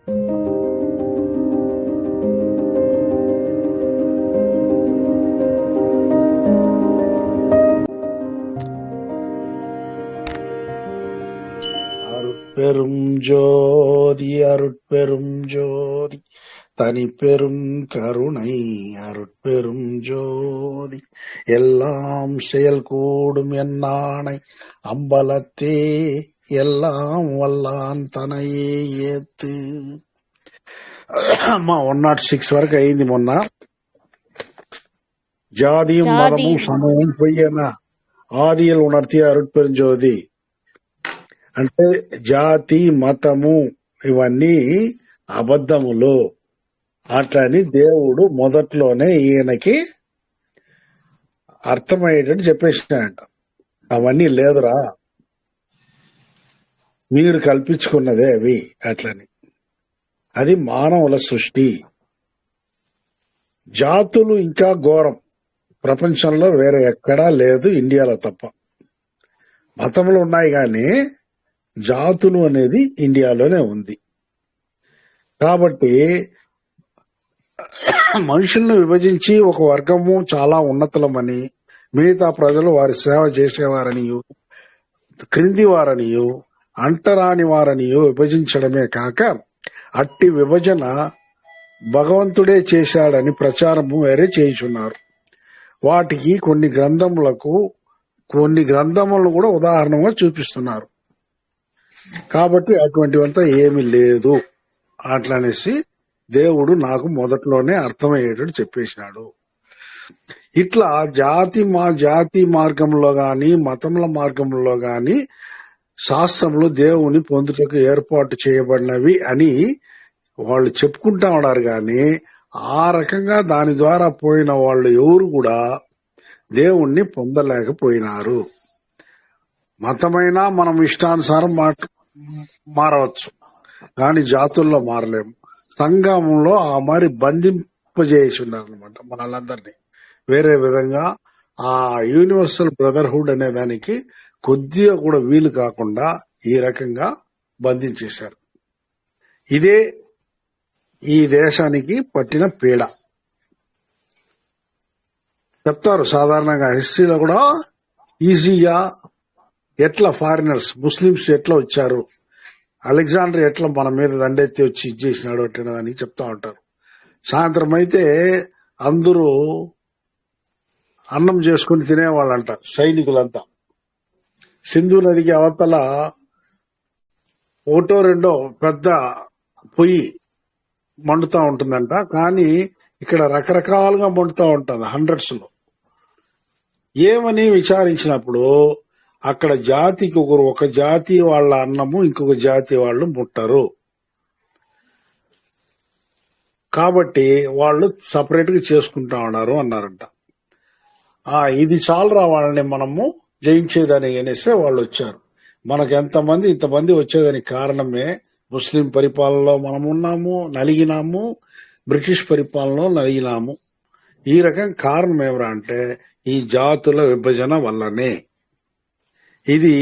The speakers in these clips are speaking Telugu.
அருட்பெரும் ஜோதி அருட்பெரும் ஜோதி தனிப்பெரும் கருணை அருட்பெரும் ஜோதி எல்லாம் செயல் கூடும் என்னானை அம்பலத்தே எல்லாம் வல்லான் తనయే ఏత్తు. అమ్మా 106 వరకు అయింది మొన్న. ஜாதியும் மதமும் சமமும் பொய்யன ఆదియల్ ఉణర్తి అరుట్పెరుంజోది అంటే జాతి మతము ఇవన్నీ అబద్ధములు అట్లని దేవుడు మొదట్లోనే ఈయనకి అర్థమయ్యేటట్టు చెప్పేసినాయంట. అవన్నీ లేదురా, మీరు కల్పించుకున్నదే అవి అట్లని. అది మానవుల సృష్టి. జాతులు ఇంకా ఘోరం, ప్రపంచంలో వేరే ఎక్కడా లేదు, ఇండియాలో తప్ప. మతములు ఉన్నాయి కానీ జాతులు అనేది ఇండియాలోనే ఉంది. కాబట్టి మనుషులను విభజించి ఒక వర్గము చాలా ఉన్నతులమని, మిగతా ప్రజలు వారి సేవ చేసేవారనియు, క్రింది వారనియు, అంటరాని వారనియు విభజించడమే కాక అట్టి విభజన భగవంతుడే చేశాడని ప్రచారము వేరే చేయుచున్నారు. వాటికి కొన్ని గ్రంథములను కూడా ఉదాహరణగా చూపిస్తున్నారు. కాబట్టి అటువంటివంతా ఏమీ లేదు అట్లనేసి దేవుడు నాకు మొదట్లోనే అర్థమయ్యేటట్టు చెప్పేసినాడు. ఇట్లా జాతి మార్గంలో గాని మతముల మార్గంలో గాని శాస్త్రములు దేవుని పొందుటకు ఏర్పాటు చేయబడినవి అని వాళ్ళు చెప్పుకుంటా ఉన్నారు. కానీ ఆ రకంగా దాని ద్వారా పోయిన వాళ్ళు ఎవరు కూడా దేవుణ్ణి పొందలేకపోయినారు. మతమైనా మనం ఇష్టానుసారం మారవచ్చు, కానీ జాతుల్లో మారలేము. సంఘంలో ఆ మరి బంధింపజేసి ఉన్నారు అనమాట మనల్ందరినీ. వేరే విధంగా ఆ యూనివర్సల్ బ్రదర్హుడ్ అనే దానికి కొద్దిగా కూడా వీలు కాకుండా ఈ రకంగా బంధించేశారు. ఇదే ఈ దేశానికి పట్టిన పీడ. చెప్తారు సాధారణంగా హిస్టరీలో కూడా ఈజీగా ఎట్లా ఫారినర్స్ ముస్లిమ్స్ ఎట్లా వచ్చారు, అలెగ్జాండర్ ఎట్లా మన మీద దండెత్తి వచ్చి ఇచ్చేసినాడు అట్టినదని చెప్తా ఉంటారు. సాయంత్రం అయితే అందరూ అన్నం చేసుకుని తినేవాళ్ళంట సైనికులంతా. సింధు నదికి అవతల ఒకటో రెండో పెద్ద పొయ్యి మండుతా ఉంటుందంట, కానీ ఇక్కడ రకరకాలుగా మండుతా ఉంటుంది, హండ్రెడ్స్ లో. ఏమని విచారించినప్పుడు అక్కడ జాతికి ఒక జాతి వాళ్ళ అన్నము ఇంకొక జాతి వాళ్ళు ముట్టరు, కాబట్టి వాళ్ళు సపరేట్ గా చేసుకుంటా ఉన్నారు అన్నారంట. ఇది చాలరా వాళ్ళని మనము జయించేదని అనేసి వాళ్ళు వచ్చారు. మనకు ఇంతమంది వచ్చేదానికి కారణమే ముస్లిం పరిపాలనలో మనం ఉన్నాము, నలిగినాము, బ్రిటిష్ పరిపాలనలో నలిగినాము. ఈ రకం కారణం ఏమరా అంటే ఈ జాతుల విభజన వల్లనే. ఇది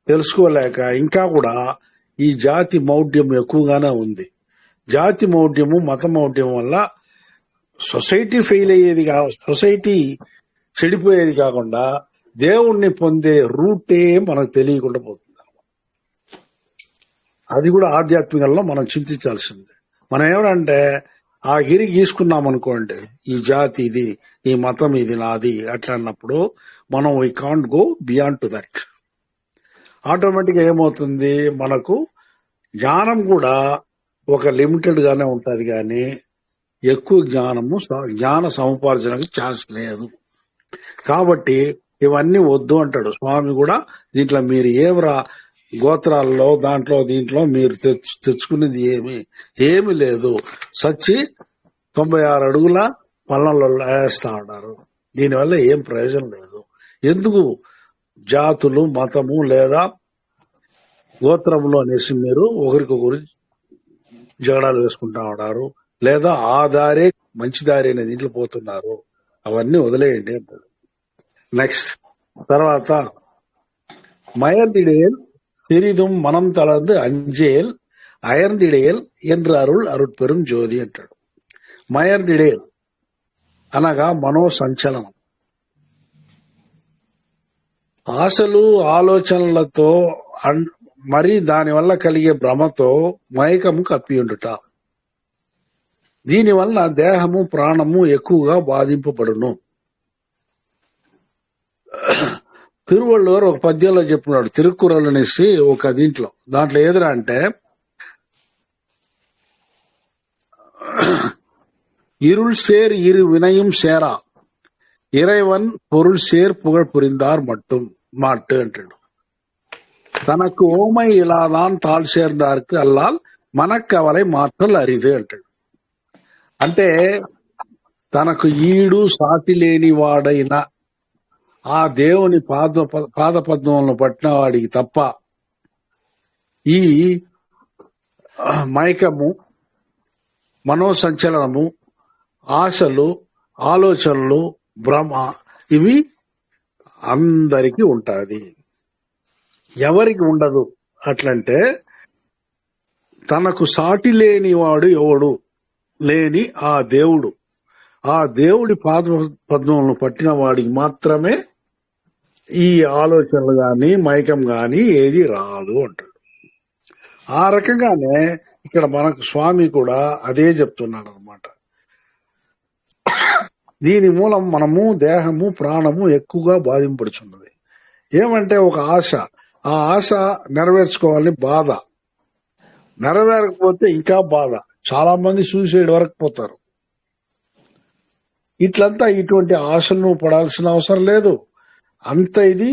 తెలుసుకోలేక ఇంకా కూడా ఈ జాతి మౌఢ్యం ఎక్కువగానే ఉంది. జాతి మౌఢ్యము మత మౌఢ్యం వల్ల సొసైటీ ఫెయిల్ అయ్యేది, సొసైటీ చెడిపోయేది కాకుండా దేవుణ్ణి పొందే రూటే మనకు తెలియకుండా పోతుంది. అది కూడా ఆధ్యాత్మికంలో మనం చింతించాల్సిందే. మనం ఏమంటే ఆ గిరి గీసుకున్నాం అనుకోండి, ఈ జాతి ఇది, ఈ మతం ఇది నాది అట్లా అన్నప్పుడు మనం we can't go beyond to that. Automatic గా ఏమవుతుంది, మనకు జ్ఞానం కూడా ఒక లిమిటెడ్ గానే ఉంటది, కానీ ఎక్కువ జ్ఞాన సముపార్జనకు ఛాన్స్ లేదు. కాబట్టి ఇవన్నీ వద్దు అంటాడు స్వామి కూడా. దీంట్లో మీరు గోత్రాల్లో దీంట్లో మీరు తెచ్చుకునేది ఏమి లేదు. సచ్చి 96 అడుగుల పల్లంలో వేస్తా ఉన్నారు. దీనివల్ల ఏం ప్రయోజనం లేదు. ఎందుకు జాతులు మతము లేదా గోత్రములు అనేసి మీరు ఒకరికొకరు జగడాలు వేసుకుంటా ఉన్నారు, లేదా ఆ దారే మంచి దారి అనే దీంట్లో పోతున్నారు. అవన్నీ వదిలేయండి అంటాడు. నెక్స్ట్ తర్వాత மயத்திடேல் சிறிதும் மனம் தளர்ந்து அஞ்சேல் అయర్దిడేల్ என்று అరుள் అరుட்பெரும் జ్యోతి అంటాడు. మయర్దిడేల్ అనగా మనోసంచలనం. ఆశలు ఆలోచనలతో మరి దానివల్ల కలిగే భ్రమతో మైకము కప్పియుండుట. దీనివల్ల దేహము ప్రాణము ఎక్కువగా బాధింపబడును. తిరువళ్ళూరు ఒక పద్యంలో చెప్పినాడు, తిరుక్కురల్ అనేసి ఒక దాంట్లో ఏదిరా అంటే, இருள் சேர் இரு வினையும் சேரா இறைவன் பொருள் சேர் புகழ் புரிந்தார் மட்டும் மாட்டு అంటాడు. తనకు ఓమై ఇలాదాన్ తాళ్ சேர்ந்தார்க்கு అల్లాల్ మనక్కవలై మాటలు అరిదు అంటాడు. అంటే తనకు ఈడు సాటి లేని వాడైన ఆ దేవుని పాదపద్మములను పట్టిన వాడికి తప్ప ఈ మైకము, మనోసంచలనము, ఆశలు, ఆలోచనలు, భ్రమ ఇవి అందరికీ ఉంటాది. ఎవరికి ఉండదు అట్లంటే, తనకు సాటి లేని వాడు ఎవడు లేని ఆ దేవుడు, ఆ దేవుడి పద్మములను పట్టిన వాడికి మాత్రమే ఈ ఆలోచనలు గాని మైకం గాని ఏది రాదు అంటాడు. ఆ రకంగానే ఇక్కడ మనకు స్వామి కూడా అదే చెప్తున్నాడు అనమాట. దీని మూలం మనము దేహము ప్రాణము ఎక్కువగా బాధింపడుచున్నది. ఏమంటే ఒక ఆశ, ఆ ఆశ నెరవేర్చుకోవాలని బాధ, నెరవేరకపోతే ఇంకా బాధ. చాలా మంది సూసైడ్ వరకు పోతారు. ఇట్లంతా ఇటువంటి ఆశలను పడాల్సిన అవసరం లేదు. అంత ఇది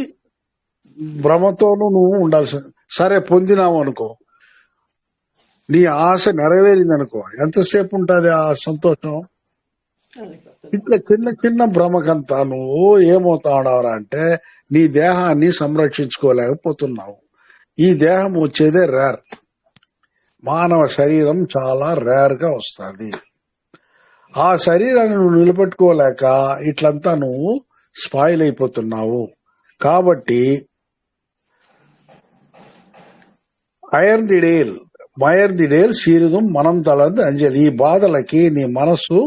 భ్రమతోనూ నువ్వు ఉండాల్సిన. సరే, పొందినావు అనుకో, నీ ఆశ నెరవేరింది అనుకో, ఎంతసేపు ఉంటుంది ఆ సంతోషం? ఇట్లా చిన్న చిన్న భ్రమకంతా నువ్వు ఏమవుతావురా అంటే, నీ దేహాన్ని సంరక్షించుకోలేకపోతున్నావు. ఈ దేహం వచ్చేదే రేర్. మానవ శరీరం చాలా రేర్ గా వస్తుంది. ఆ శరీరాన్ని నువ్వు నిలబెట్టుకోలేక ఇట్లంతా నువ్వు స్పాయిల్ అయిపోతున్నావు. కాబట్టి మయర్దిడేల్ సీరుదం మనం తలది అంజలి. ఈ బాధలకి నీ మనస్సు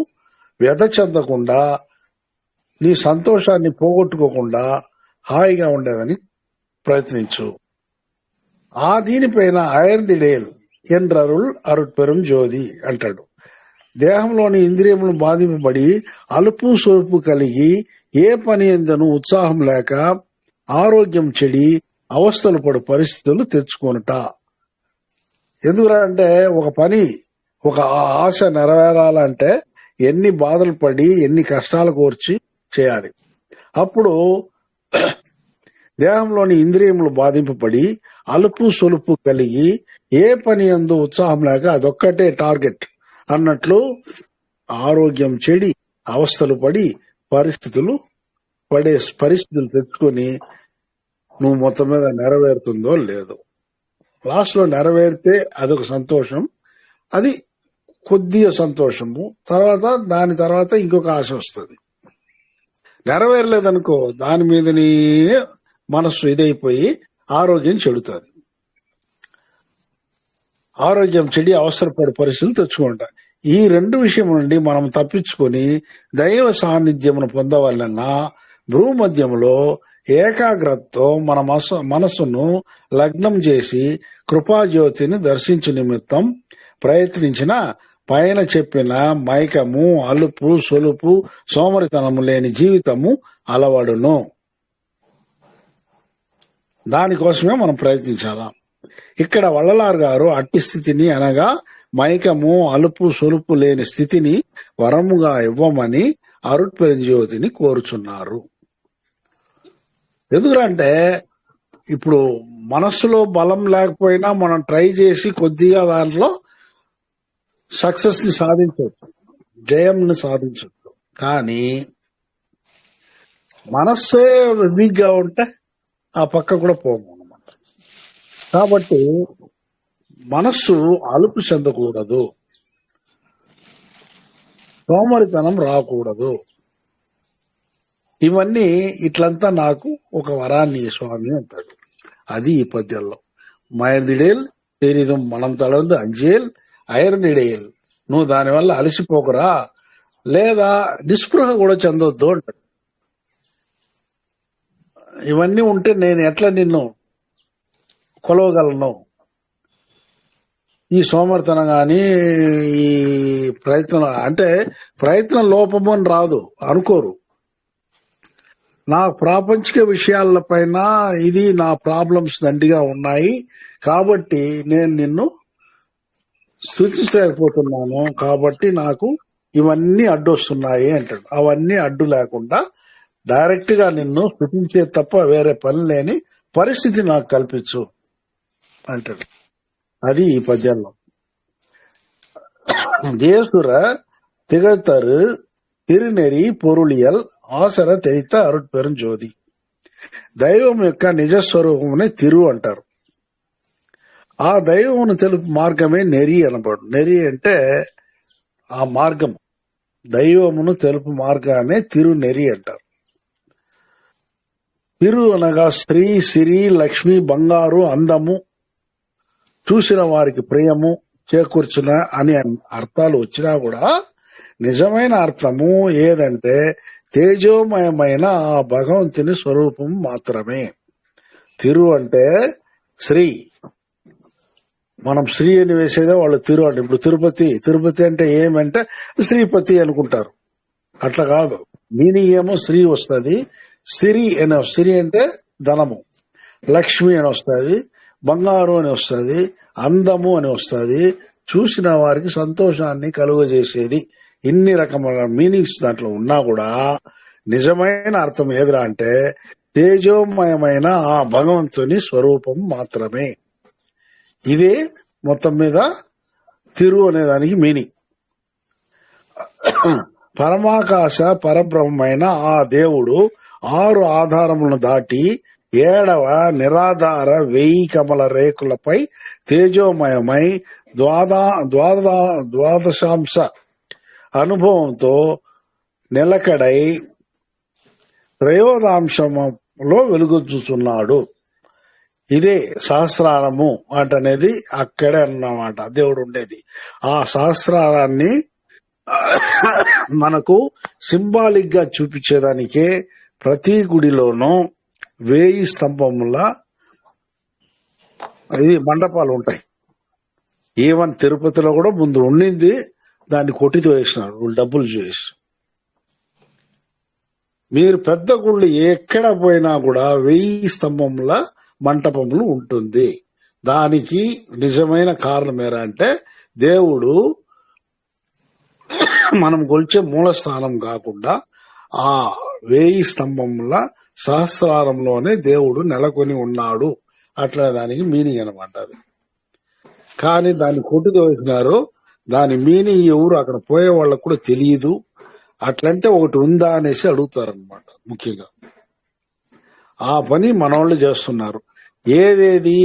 వ్యధ చెందకుండా, నీ సంతోషాన్ని పోగొట్టుకోకుండా హాయిగా ఉండేదని ప్రయత్నించు. ఆ దీనిపైన అయర్దిడేల్ ఎండ్రరుల్ అరుట్పెరుం జ్యోతి అంటాడు. దేహంలోని ఇంద్రియములను బాధింపబడి అలుపు సొలుపు కలిగి ఏ పని ఎందను ఉత్సాహం లేక ఆరోగ్యం చెడి అవస్థలు పడు పరిస్థితులు తెచ్చుకొనుట. ఎందుకురా అంటే, ఒక పని, ఒక ఆశ నెరవేరాలంటే ఎన్ని బాధలు పడి ఎన్ని కష్టాలు కోర్చి చేయాలి. అప్పుడు దేహంలోని ఇంద్రియములు బాధింపబడి అలుపు సొలుపు కలిగి ఏ పని యందు ఉత్సాహం లేక అదొక్కటే టార్గెట్ అన్నట్లు ఆరోగ్యం చెడి అవస్థలు పడి పరిస్థితులు తెచ్చుకొని నువ్వు మొత్తం మీద నెరవేరుతుందో లేదో. లాస్ట్ లో నెరవేరితే అదొక సంతోషం, అది కొద్దిగా సంతోషము. దాని తర్వాత ఇంకొక ఆశ వస్తుంది. నెరవేరలేదనుకో, దాని మీదనే మనస్సు ఇదైపోయి ఆరోగ్యం చెడుతుంది. ఆరోగ్యం చెడి అవసరపడే పరిస్థితులు తెచ్చుకుంటారు. ఈ రెండు విషయం నుండి మనం తప్పించుకొని దైవ సాన్నిధ్యమును పొందవలన్నా భూమధ్యములో ఏకాగ్రతతో మన మనస్సును లగ్నం చేసి కృపాజ్యోతిని దర్శించు నిమిత్తం ప్రయత్నించిన పైన చెప్పిన మైకము, అలుపు సొలుపు, సోమరితనము లేని జీవితము అలవడును. దానికోసమే మనం ప్రయత్నించాలా. ఇక్కడ వள்ளలార్ గారు అట్టి స్థితిని అనగా మైకము, అలుపు సొలుపు లేని స్థితిని వరముగా ఇవ్వమని అరుట్పెరుంజ్యోతిని కోరుచున్నారు. ఎందుకంటే ఇప్పుడు మనస్సులో బలం లేకపోయినా మనం ట్రై చేసి కొద్దిగా దాంట్లో సక్సెస్ ని సాధించవచ్చు, జయంని సాధించవచ్చు. కానీ మనస్సే వీక్ గా ఉంటే ఆ పక్క కూడా పోము అన్నమాట. కాబట్టి మనస్సు అలుపు చెందకూడదు, సోమరితనం రాకూడదు. ఇవన్నీ ఇట్లంతా నాకు ఒక వరాన్ని స్వామి అంటాడు. అది ఈ పద్యంలో. మయర్దిడేల్ తెరిదుం మనం తళర్ந்து అంజేల్ అయర్నిడేల్. నువ్వు దానివల్ల అలసిపోకురా, లేదా నిస్పృహ కూడా చెందొద్దు అంటాడు. ఇవన్నీ ఉంటే నేను ఎట్లా నిన్ను కొలవగలను? ఈ సోమర్తనం కానీ, ఈ ప్రయత్నం అంటే ప్రయత్నం లోపము అని రాదు అనుకోరు. నా ప్రాపంచిక విషయాలపైన ఇది నా ప్రాబ్లమ్స్ దండిగా ఉన్నాయి కాబట్టి నేను నిన్ను స్థుతించలేకపోతున్నాను, కాబట్టి నాకు ఇవన్నీ అడ్డొస్తున్నాయి అంటాడు. అవన్నీ అడ్డు లేకుండా డైరెక్ట్ గా నిన్ను స్థుతించే తప్ప వేరే పని లేని పరిస్థితి నాకు కల్పించు అంటాడు. అది ఈ పద్యంలో. தேசுர திகழ்த்தரு తిరునెరి పొరుళియల్ ఆసర తెరిత అరుట్పెరుంజ్యోతి. దైవం యొక్క నిజస్వరూపమునే తిరు అంటారు. ఆ దైవమును తెలుపు మార్గమే నెరి అనబడు. నెరి అంటే ఆ మార్గం, దైవమును తెలుపు మార్గానే తిరునెరి అంటారు. తిరు అనగా స్త్రీ, సిరి, లక్ష్మి, బంగారు, అందము, చూసిన వారికి ప్రియము చేకూర్చున అని అర్థాలు వచ్చినా కూడా నిజమైన అర్థము ఏదంటే తేజోమయమైన ఆ భగవంతుని స్వరూపం మాత్రమే. తిరు అంటే శ్రీ, మనం శ్రీ అని వేసేదే వాళ్ళు తిరు అంటే. ఇప్పుడు తిరుపతి అంటే ఏమంటే శ్రీపతి అనుకుంటారు. అట్లా కాదు, మీనింగ్ ఏమో శ్రీ వస్తుంది, సిరి అని. సిరి అంటే ధనము, లక్ష్మి అని వస్తుంది, బంగారు అని వస్తుంది, అందము అని వస్తుంది, చూసిన వారికి సంతోషాన్ని కలుగజేసేది. ఇన్ని రకమైన మీనింగ్స్ దాంట్లో ఉన్నా కూడా నిజమైన అర్థం ఏదిరా అంటే తేజోమయమైన ఆ భగవంతుని స్వరూపం మాత్రమే. ఇదే మొత్తం మీద తిరు అనేదానికి మీనింగ్. పరమాకాశ పరబ్రహ్మైన ఆ దేవుడు 6 ఆధారములను దాటి 7వ నిరాధార 1000 కమల రేకులపై తేజోమయమై ద్వాదశాంశ అనుభవంతో నిలకడై త్రయోదాంశంలో వెలుగొచ్చుచున్నాడు. ఇదే సహస్రారము అంటనేది అక్కడే అన్నమాట దేవుడు ఉండేది. ఆ సహస్రారాన్ని మనకు సింబాలిక్ గా చూపించేదానికే ప్రతి గుడిలోనూ 1000 స్తంభముల ఇది మండపాలు ఉంటాయి. ఈవెన్ తిరుపతిలో కూడా ముందు ఉండింది, దాన్ని కొట్టితో వేసినారు వాళ్ళు డబ్బులు చేసి. మీరు పెద్ద గుళ్ళు ఎక్కడ పోయినా కూడా 1000 స్తంభముల మంటపములు ఉంటుంది. దానికి నిజమైన కారణం ఏరా అంటే దేవుడు మనం కొలిచే మూలస్థానం కాకుండా ఆ 1000 స్తంభముల సహస్రారంలోనే దేవుడు నెలకొని ఉన్నాడు. అట్లా దానికి మీనింగ్ అనమాట అది. కానీ దాన్ని కొట్టుకు వేసినారు. దాని మీనింగ్ ఎవరు అక్కడ పోయే వాళ్ళకు కూడా తెలియదు. అట్లంటే ఒకటి ఉందా అనేసి అడుగుతారనమాట. ముఖ్యంగా ఆ పని మనోళ్ళు చేస్తున్నారు. ఏదేది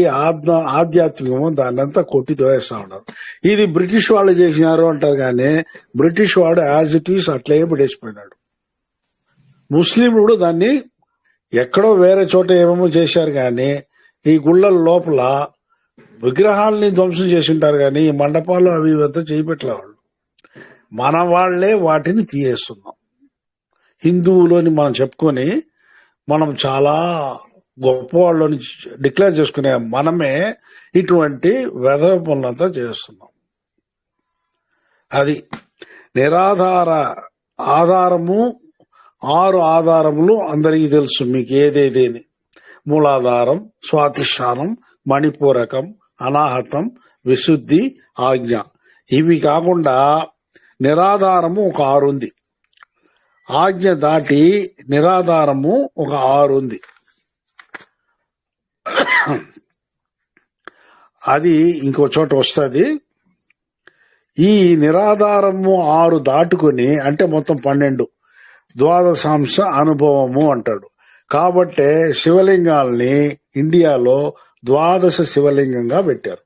ఆధ్యాత్మికమో దాన్నంతా కొట్టి తోయేస్తా ఉన్నారు. ఇది బ్రిటిష్ వాళ్ళు చేసినారు అంటారు, కానీ బ్రిటిష్ వాడు యాజ్ ఇట్ ఈస్ అట్లే పడేసిపోయినాడు. ముస్లింలు కూడా దాన్ని ఎక్కడో వేరే చోట ఏమేమో చేశారు, కానీ ఈ గుళ్ళ లోపల విగ్రహాలని ధ్వంసం చేసి ఉంటారు, కానీ ఈ మండపాలు అవి ఇవంతా చేయబెట్టలే వాళ్ళు. మన వాళ్లే వాటిని తీయేస్తున్నాం. హిందువులని మనం చెప్పుకొని మనం చాలా గొప్పవాళ్ళని డిక్లేర్ చేసుకునే మనమే ఇటువంటి వెధవ పనులంతా చేస్తున్నాం. అది నిరాధార ఆధారము. 6 ఆధారములు అందరికీ తెలుసు మీకు ఏదేదేని. మూలాధారం, స్వాధిష్టానం, మణిపూరకం, అనాహతం, విశుద్ధి, ఆజ్ఞ. ఇవి కాకుండా నిరాధారము ఒక 6 ఉంది. ఆజ్ఞ దాటి నిరాధారము ఒక 6 ఉంది. అది ఇంకో చోట వస్తుంది. ఈ నిరాధారము 6 దాటుకొని అంటే మొత్తం 12 ద్వాదశాంశ అనుభవము అంటాడు. కాబట్టే శివలింగాల్ని ఇండియాలో 12 శివలింగంగా పెట్టారు.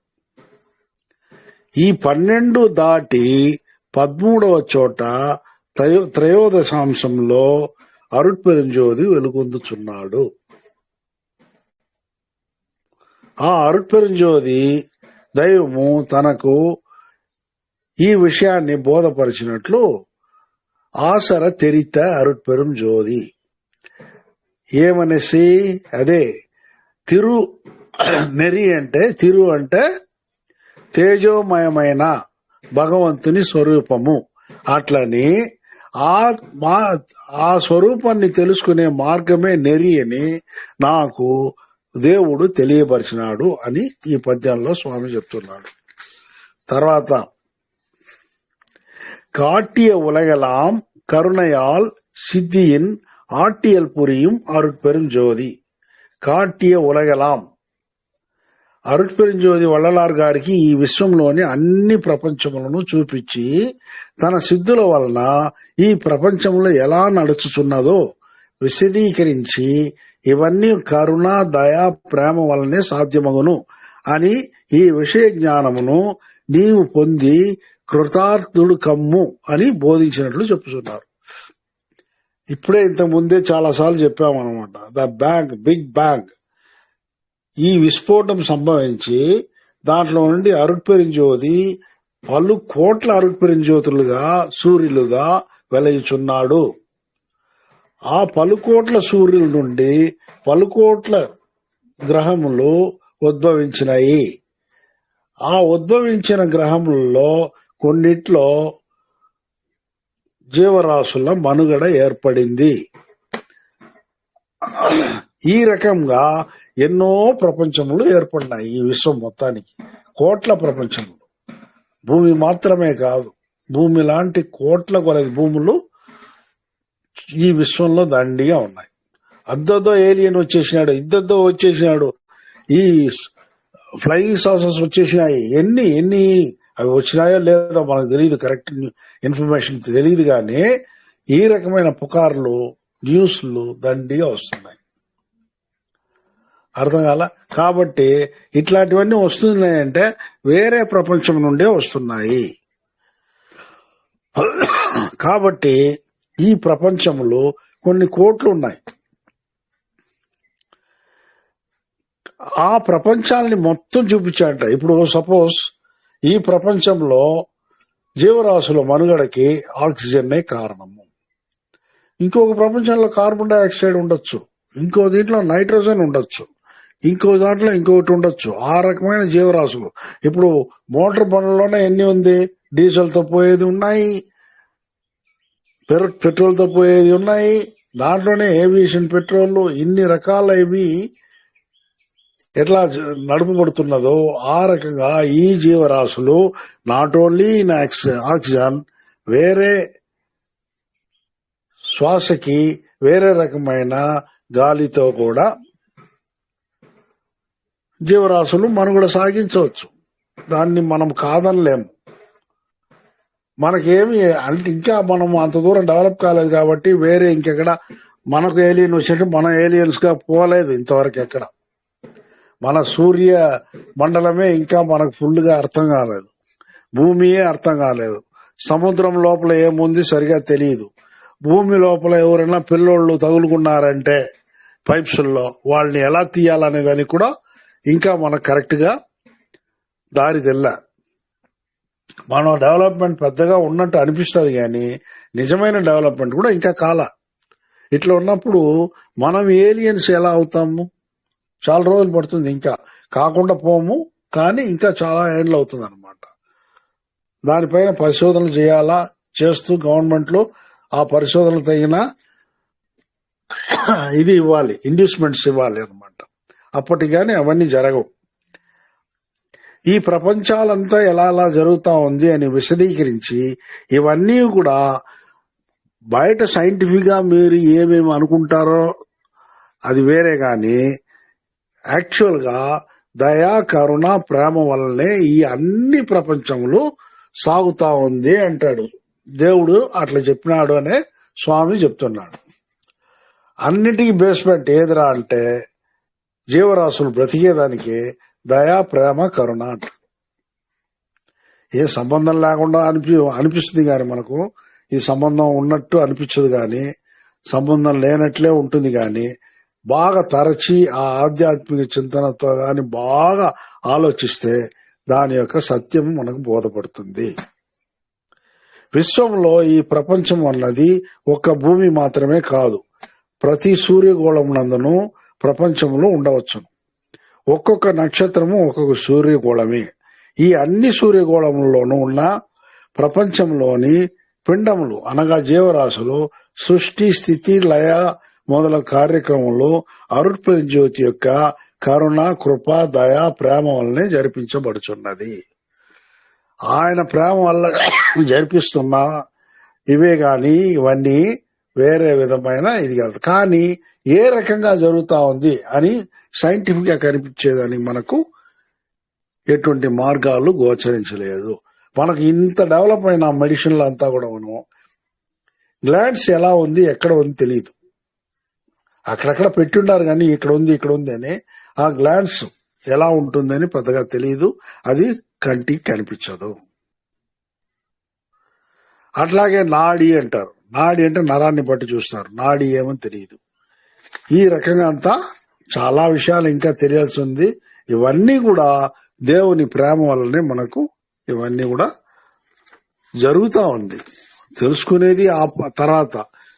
ఈ 12 దాటి 13వ చోట త్రయోదశాంశంలో అరుట్పెరుంజోది వెలుగొందుచున్నాడు. ఆ అరుట్పెరుంజోది దైవము తనకు ఈ విషయాన్ని బోధపరిచినట్లు ఆసర తెరిత అరుట్పెరుం జ్యోతి ఏమనేసి, అదే తిరు నెరి అంటే, తిరు అంటే తేజోమయమైన భగవంతుని స్వరూపము. అట్లని ఆ స్వరూపాన్ని తెలుసుకునే మార్గమే నెరి అని నాకు దేవుడు తెలియపరిచినాడు అని ఈ పద్యంలో స్వామి చెప్తున్నాడు. తర్వాత காட்டிய உலகெல்லாம் கருணையால் சித்தியின் ஆட்டியல் புரியும் అరుట్పెరుంజ్యోతి. కాటియ ఉలగలాం అరుట్పెరుంజ్యోతి వள்ளలార్ గారికి ఈ విశ్వంలోని అన్ని ప్రపంచములను చూపించి తన సిద్ధుల వలన ఈ ప్రపంచంలో ఎలా నడుచుచున్నదో విశదీకరించి ఇవన్నీ కరుణ, దయా, ప్రేమ వలనే సాధ్యమగును అని ఈ విషయ జ్ఞానమును నీవు పొంది కృతార్థుడు కమ్ము అని బోధించినట్లు చెప్పుతున్నారు. ఇప్పుడే ఇంతకు ముందే చాలాసార్లు చెప్పామన్నమాట. బిగ్ బ్యాంగ్, ఈ విస్ఫోటం సంభవించి దాంట్లో నుండి అరుట్పెరుంజ్యోతి పలు కోట్ల అరుట్పెరుంజ్యోతులుగా సూర్యులుగా వెలయుచున్నాడు. ఆ పలుకోట్ల సూర్యుల నుండి పలుకోట్ల గ్రహములు ఉద్భవించినాయి. ఆ ఉద్భవించిన గ్రహములలో కొన్నిట్లో జీవరాశుల మనుగడ ఏర్పడింది. ఈ రకంగా ఎన్నో ప్రపంచములు ఏర్పడినాయి ఈ విశ్వం మొత్తానికి. కోట్ల ప్రపంచములు, భూమి మాత్రమే కాదు, భూమి లాంటి కోట్ల కొలది భూములు ఈ విశ్వంలో దండిగా ఉన్నాయి. అద్దదో ఏలియన్ వచ్చేసినాడు, వచ్చేసినాడు, ఈ ఫ్లయింగ్ సాసర్స్ వచ్చేసినాయి. ఎన్ని అవి వచ్చినాయో లేదో మనకు తెలియదు, కరెక్ట్ ఇన్ఫర్మేషన్ తెలియదు, కానీ ఈ రకమైన పుకార్లు, న్యూస్లు దండిగా వస్తున్నాయి. అర్థం కాల. కాబట్టి ఇట్లాంటివన్నీ వస్తున్నాయంటే వేరే ప్రపంచం నుండే వస్తున్నాయి. కాబట్టి ఈ ప్రపంచంలో కొన్ని కోట్లు ఉన్నాయి. ఆ ప్రపంచాలని మొత్తం చూపించాలంట. ఇప్పుడు సపోజ్ ఈ ప్రపంచంలో జీవరాశుల మనుగడకి ఆక్సిజన్నే కారణము. ఇంకొక ప్రపంచంలో కార్బన్ డైఆక్సైడ్ ఉండొచ్చు, ఇంకో దీంట్లో నైట్రోజన్ ఉండొచ్చు, ఇంకో దాంట్లో ఇంకొకటి ఉండొచ్చు. ఆ రకమైన జీవరాశులు. ఇప్పుడు మోటార్ బండ్లలోనే ఎన్ని ఉంది, డీజిల్తో పోయేది ఉన్నాయి, పెట్రోల్తో పోయేది ఉన్నాయి, దాంట్లోనే ఏవియేషన్ పెట్రోల్, ఇన్ని రకాల ఇవి ఎట్లా నడుపబడుతున్నదో ఆ రకంగా ఈ జీవరాశులు నాట్ ఓన్లీ ఇన్ ఆక్సిజన్, వేరే శ్వాసకి వేరే రకమైన గాలితో కూడా జీవరాశులు మనుగడ సాగించవచ్చు. దాన్ని మనం కాదనలేము. మనకేమి అంటే ఇంకా మనం అంత దూరం డెవలప్ కాలేదు కాబట్టి వేరే ఇంకెక్కడ మనకు ఏలియన్ వచ్చినట్టు మనం ఏలియన్స్ గా పోలేదు ఇంతవరకు. ఎక్కడ మన సూర్య మండలమే ఇంకా మనకు ఫుల్ గా అర్థం కాలేదు, భూమియే అర్థం కాలేదు, సముద్రం లోపల ఏముంది సరిగా తెలియదు. భూమి లోపల ఎవరైనా పిల్లోళ్ళు తగులుకున్నారంటే పైప్స్లో వాళ్ళని ఎలా తీయాలనే దానికి కూడా ఇంకా మనకు కరెక్ట్ గా దారి తెల్లా. మనం డెవలప్మెంట్ పెద్దగా ఉన్నట్టు అనిపిస్తుంది, కానీ నిజమైన డెవలప్మెంట్ కూడా ఇంకా కాల. ఇట్లా ఉన్నప్పుడు మనం ఏలియన్స్ ఎలా అవుతాము? చాలా రోజులు పడుతుంది, ఇంకా కాకుండా పోము, కానీ ఇంకా చాలా ఏళ్ళు అవుతుంది అనమాట. దానిపైన పరిశోధనలు చేయాలా, చేస్తూ గవర్నమెంట్లో ఆ పరిశోధనలు తగిన ఇది ఇవ్వాలి, ఇండ్యూస్మెంట్స్ ఇవ్వాలి అనమాట. అప్పటికి కానీ అవన్నీ జరగవు. ఈ ప్రపంచాలంతా ఎలా జరుగుతా ఉంది అని విశదీకరించి ఇవన్నీ కూడా బయట సైంటిఫిక్ గా మీరు ఏమేమి అనుకుంటారో అది వేరే, కానీ యాక్చువల్ గా దయా, కరుణ, ప్రేమ వల్లనే ఈ అన్ని ప్రపంచములు సాగుతా ఉంది అంటాడు దేవుడు. అట్లా చెప్పినాడు అనే స్వామి చెప్తున్నాడు. అన్నిటికీ బేస్మెంట్ ఏదిరా అంటే జీవరాశులు బ్రతికేదానికి దయా, ప్రేమ, కరుణ అంటాడు. ఏ సంబంధం లేకుండా అనిపిస్తుంది, కానీ మనకు ఈ సంబంధం ఉన్నట్టు అనిపించదు, కానీ సంబంధం లేనట్లే ఉంటుంది. కానీ బాగా తరచి ఆ ఆధ్యాత్మిక చింతనతో కానీ బాగా ఆలోచిస్తే దాని యొక్క సత్యం మనకు బోధపడుతుంది. విశ్వంలో ఈ ప్రపంచం అన్నది ఒక భూమి మాత్రమే కాదు, ప్రతి సూర్యగోళమునందును ప్రపంచంలో ఉండవచ్చును. ఒక్కొక్క నక్షత్రము ఒక్కొక్క సూర్యగోళమే. ఈ అన్ని సూర్యగోళములలోనూ ఉన్న ప్రపంచంలోని పిండములు అనగా జీవరాశులు సృష్టి, స్థితి, లయ మొదలగు కార్యక్రమంలో అరుట్పరి జ్యోతి యొక్క కరుణ, కృప, దయ, ప్రేమ వల్లనే జరిపించబడుచున్నది. ఆయన ప్రేమ వల్ల జరిపిస్తున్న ఇవే గాని ఇవన్నీ వేరే విధమైన ఇది కాదు. కానీ ఏ రకంగా జరుగుతా ఉంది అని సైంటిఫిక్ గా కనిపించేదానికి మనకు ఎటువంటి మార్గాలు గోచరించలేదు. మనకు ఇంత డెవలప్ అయిన మెడిసిన్లు అంతా కూడా మనం గ్లాండ్స్ ఎలా ఉంది, ఎక్కడ ఉంది తెలియదు. అక్కడక్కడ పెట్టుండారు కానీ ఇక్కడ ఉంది అని ఆ గ్లాండ్స్ ఎలా ఉంటుందని పెద్దగా తెలియదు. అది కంటికి కనిపించదు. అట్లాగే నాడి అంటారు. నాడి అంటే నరాన్ని బట్టి చూస్తారు. నాడి ఏమని తెలియదు. ఈ రకంగా అంతా చాలా విషయాలు ఇంకా తెలియాల్సి ఉంది. ఇవన్నీ కూడా దేవుని ప్రేమ వల్లనే మనకు ఇవన్నీ కూడా జరుగుతూ ఉంది. తెలుసుకునేది ఆ తర్వాత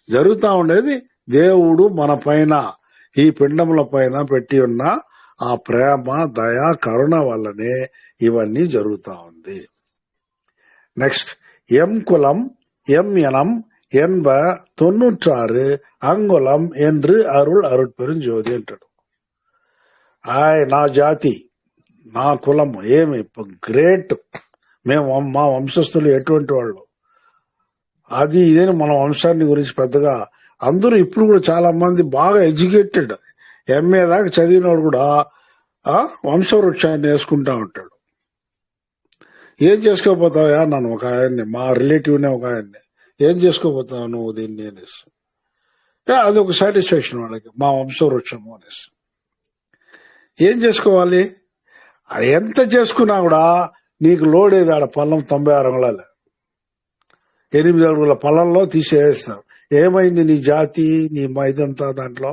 జరుగుతూ ఉండేది దేవుడు మన పైన ఈ పిండముల పైన పెట్టి ఉన్న ఆ ప్రేమ, దయ, కరుణ వల్లనే ఇవన్నీ జరుగుతూ ఉంది. నెక్స్ట్, ఎం కులం ఎం ఎనం 96 అంగుళం என்று అరుள் అరుట్పెరుంజోతి అంటాడు. నా జాతి, నా కులం ఏమి గ్రేట్, మేము మా వంశస్థులు ఎటువంటి వాళ్ళు, అది ఇదేని మన వంశాన్ని గురించి పెద్దగా అందరూ ఇప్పుడు కూడా చాలా మంది బాగా ఎడ్యుకేటెడ్ ఎంఏ దాకా చదివినవాడు కూడా వంశవృక్షాన్ని వేసుకుంటా ఉంటాడు. ఏం చేసుకోపోతావా నన్ను ఒక ఆయన్ని, మా రిలేటివ్నే ఒక ఆయన్ని, ఏం చేసుకోపోతావు నువ్వు దీన్ని అనేసి, అది ఒక సాటిస్ఫాక్షన్ వాళ్ళకి, మా వంశవృక్షము అనేసి. ఏం చేసుకోవాలి, ఎంత చేసుకున్నా కూడా నీకు లోడ్ ఏది ఆడ పల్లం 96 అంగుళాలు 8 అడుగుల పల్లంలో తీసేస్తావు. ఏమైంది నీ జాతి, నీ ఇదంతా దాంట్లో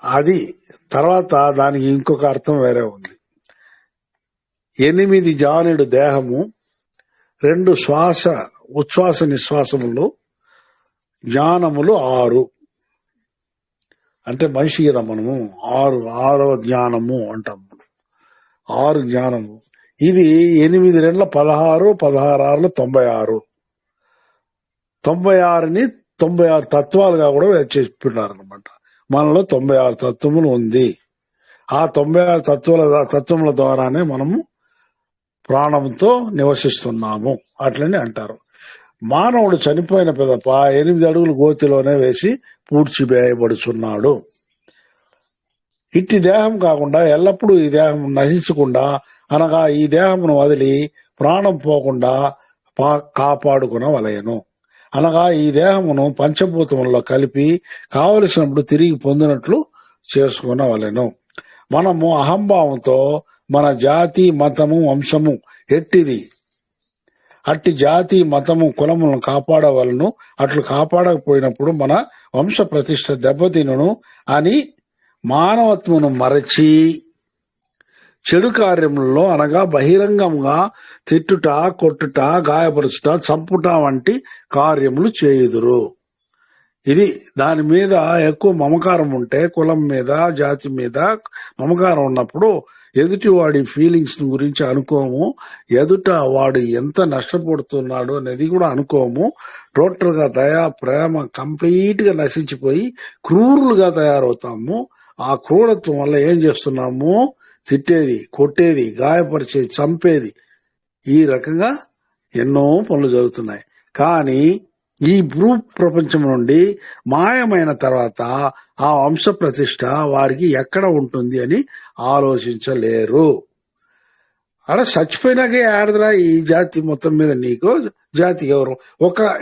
అది. తర్వాత దానికి ఇంకొక అర్థం వేరే ఉంది. 8 జానుడు దేహము, 2 శ్వాస ఉచ్ఛ్వాస నిశ్వాసములు, జ్ఞానములు 6 అంటే మనిషి కదా మనము 6వ జ్ఞానము అంటాం. 6 జ్ఞానము. ఇది 8 2 16, 16 6 96. 96ని 96 తత్వాలుగా కూడా చెప్పినారు అనమాట. మనలో 96 తత్వములు ఉంది. ఆ 96 తత్వముల ద్వారానే మనము ప్రాణంతో నివసిస్తున్నాము అట్లని అంటారు. మానవుడు చనిపోయిన పిదప 8 అడుగులు గోతిలోనే వేసి పూడ్చివేయబడుచున్నాడు. ఇట్టి దేహం కాకుండా ఎల్లప్పుడూ ఈ దేహం నశించకుండా అనగా ఈ దేహమును వదిలి ప్రాణం పోకుండా కాపాడుకునవలెను. అనగా ఈ దేహమును పంచభూతములలో కలిపి కావలసినప్పుడు తిరిగి పొందినట్లు చేసుకునవలెను. మనము అహంభావంతో మన జాతి, మతము, వంశము ఎట్టిది, అట్టి జాతి, మతము, కులములను కాపాడవలను. అట్లు కాపాడకపోయినప్పుడు మన వంశ ప్రతిష్ట దెబ్బతినును అని మానవత్వమును మరచి చెడు కార్యములలో అనగా బహిరంగంగా తిట్టుట, కొట్టుట, గాయపరుచుట, చంపుట వంటి కార్యములు చేయుదురు. ఇది దాని మీద ఎక్కువ మమకారం ఉంటే, కులం మీద, జాతి మీద మమకారం ఉన్నప్పుడు ఎదుటి వాడి ఫీలింగ్స్ గురించి అనుకోము, ఎదుట వాడు ఎంత నష్టపోతున్నాడు అనేది కూడా అనుకోము. టోటల్ గా దయ, ప్రేమ కంప్లీట్ గా నశించిపోయి క్రూరులుగా తయారవుతాము. ఆ క్రూరత్వం వల్ల ఏం చేస్తున్నాము, తిట్టేది, కొట్టేది, గాయపరిచేది, చంపేది, ఈ రకంగా ఎన్నో పనులు జరుగుతున్నాయి. కానీ ఈ భూ ప్రపంచం నుండి మాయమైన తర్వాత ఆ వంశ ప్రతిష్ట వారికి ఎక్కడ ఉంటుంది అని ఆలోచించలేరు. అలా చచ్చిపోయినాకే ఆడదురా ఈ జాతి మొత్తం మీద నీకు జాతి గౌరవం.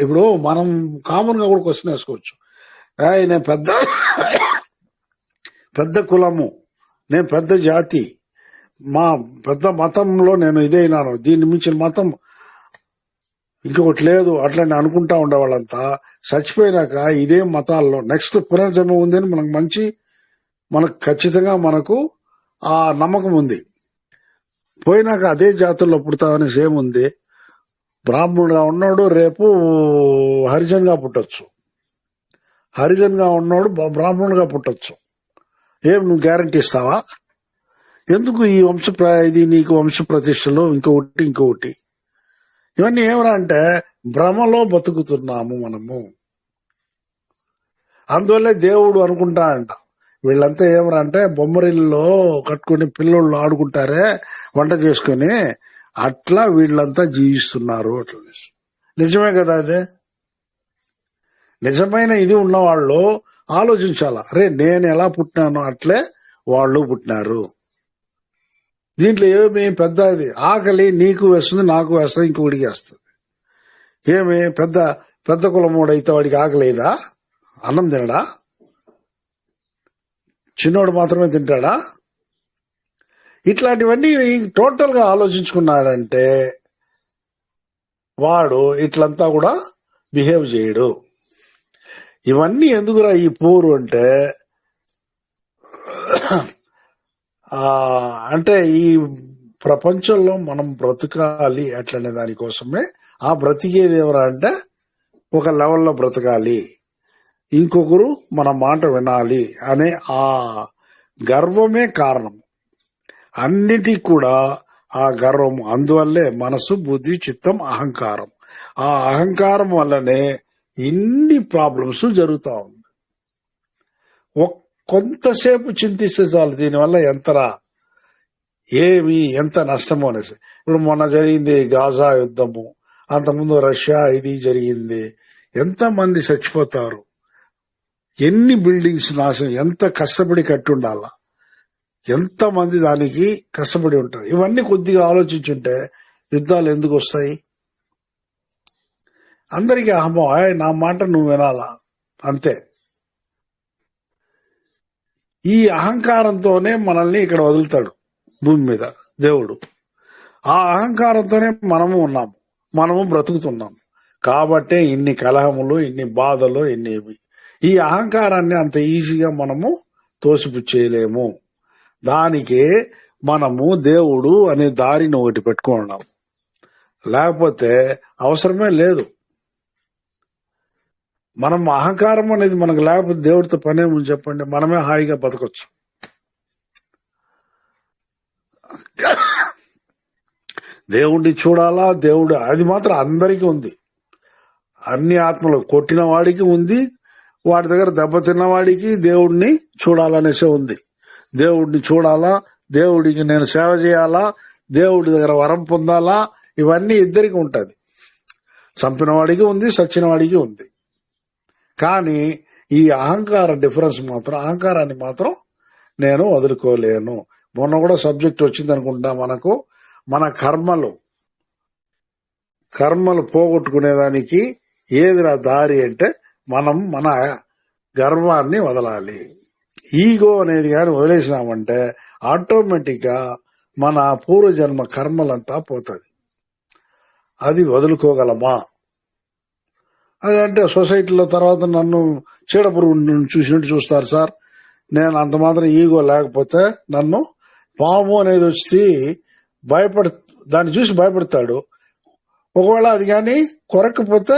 ఇప్పుడు మనం కామన్ గా కూడా క్వశ్చన్ వేసుకోవచ్చు, నేను పెద్ద కులము, నేను పెద్ద జాతి, మా పెద్ద మతంలో నేను ఇదైనాను, దీన్ని మించిన మతం ఇంకొకటి లేదు అట్లని అనుకుంటా ఉండేవాళ్ళంతా చచ్చిపోయినాక ఇదే మతాల్లో నెక్స్ట్ పునర్జన్మ ఉందని మనకు ఖచ్చితంగా మనకు ఆ నమ్మకం ఉంది. పోయినాక అదే జాతుల్లో పుడతావనేసి ఏముంది? బ్రాహ్మణుడుగా ఉన్నాడు రేపు హరిజన్గా పుట్టొచ్చు, హరిజన్గా ఉన్నాడు బ్రాహ్మణుడుగా పుట్టొచ్చు. ఏం నువ్వు గ్యారంటీ ఇస్తావా? ఎందుకు ఈ ఇది నీకు వంశ ప్రతిష్టలు ఇంకొకటి ఇవన్నీ ఏమరా అంటే భ్రమలో బతుకుతున్నాము మనము. అందువల్లే దేవుడు అనుకుంటా అంట, వీళ్ళంతా ఏమరా అంటే బొమ్మరిల్లో కట్టుకుని పిల్లోళ్ళు ఆడుకుంటారే వంట చేసుకుని, అట్లా వీళ్ళంతా జీవిస్తున్నారు. అట్లా నిజమే కదా? అదే నిజమైన ఇది ఉన్నవాళ్ళు ఆలోచించాల, అరే నేను ఎలా పుట్టినాను అట్లే వాళ్ళు పుట్టినారు. దీంట్లో ఏమి పెద్ద ఇది ఆకలి నీకు వేస్తుంది, నాకు వేస్తుంది, ఇంకొకటికి వేస్తుంది. ఏమి పెద్ద పెద్ద కులమోడు అయితే వాడికి ఆకలేదా? అన్నం తినడా? చిన్నోడు మాత్రమే తింటాడా? ఇట్లాంటివన్నీ టోటల్గా ఆలోచించుకున్నాడంటే వాడు ఇట్లంతా కూడా బిహేవ్ చేయడు. ఇవన్నీ ఎందుకురా ఈ పోరు అంటే అంటే ఈ ప్రపంచంలో మనం బ్రతకాలి అట్లనే దానికోసమే. ఆ బ్రతికేది ఎవరా అంటే ఒక లెవెల్లో బ్రతకాలి, ఇంకొకరు మన మాట వినాలి అనే ఆ గర్వమే కారణం అన్నిటికీ కూడా. ఆ గర్వం అందువల్లే మనసు, బుద్ధి, చిత్తం, అహంకారం. ఆ అహంకారం వల్లనే ఇన్ని ప్రాబ్లమ్స్ జరుగుతా ఉంది. కొంతసేపు చింతిస్తే చాలు దీనివల్ల ఎంత నష్టమో అనేసి. ఇప్పుడు మొన్న జరిగింది గాజా యుద్ధము, అంతకుముందు రష్యా ఇది జరిగింది. ఎంతమంది చచ్చిపోతారు, ఎన్ని బిల్డింగ్స్ నాశనం, ఎంత కష్టపడి కట్టుండాలా, ఎంతమంది దానికి కష్టపడి ఉంటారు. ఇవన్నీ కొద్దిగా ఆలోచించుంటే యుద్ధాలు ఎందుకు వస్తాయి? అందరికీ అహమో నా మాట నువ్వు వినాలా అంతే. ఈ అహంకారంతోనే మనల్ని ఇక్కడ వదులుతాడు భూమి మీద దేవుడు. ఆ అహంకారంతోనే మనము ఉన్నాము, మనము బ్రతుకుతున్నాము. కాబట్టే ఇన్ని కలహములు, ఇన్ని బాధలు, ఈ అహంకారాన్ని అంత ఈజీగా మనము తోసిపుచ్చేయలేము. దానికే మనము దేవుడు అనే దారిని ఒకటి పెట్టుకున్నాము, లేకపోతే అవసరమే లేదు. మనం అహంకారం అనేది మనకు లేకపోతే దేవుడితో పనేమో చెప్పండి, మనమే హాయిగా బతకొచ్చు. దేవుడిని చూడాలా, దేవుడు అది మాత్రం అందరికీ ఉంది. అన్ని ఆత్మలు కొట్టిన వాడికి ఉంది, వాడి దగ్గర దెబ్బతిన్న వాడికి దేవుడిని చూడాలనేసే ఉంది. దేవుడిని చూడాలా, దేవుడికి నేను సేవ చేయాలా, దేవుడి దగ్గర వరం పొందాలా, ఇవన్నీ ఇద్దరికి ఉంటుంది. చంపిన వాడికి ఉంది, సచ్చిన వాడికి ఉంది. కానీ ఈ అహంకార డిఫరెన్స్ మాత్రం, అహంకారాన్ని మాత్రం నేను వదులుకోలేను. మొన్న కూడా సబ్జెక్ట్ వచ్చింది అనుకుంటా మనకు, మన కర్మలు పోగొట్టుకునేదానికి ఏదిరా దారి అంటే మనం మన గర్వాన్ని వదలాలి. ఈగో అనేది కానీ వదిలేసినామంటే ఆటోమేటిక్గా మన పూర్వజన్మ కర్మలంతా పోతుంది. అది వదులుకోగలమా? అదంటే సొసైటీలో తర్వాత నన్ను చీడపురుగు చూసినట్టు చూస్తారు సార్. నేను అంత మాత్రం ఈగో లేకపోతే నన్ను పాము అనేది వచ్చి దాన్ని చూసి భయపడతాడు. ఒకవేళ అది కానీ కొరకపోతే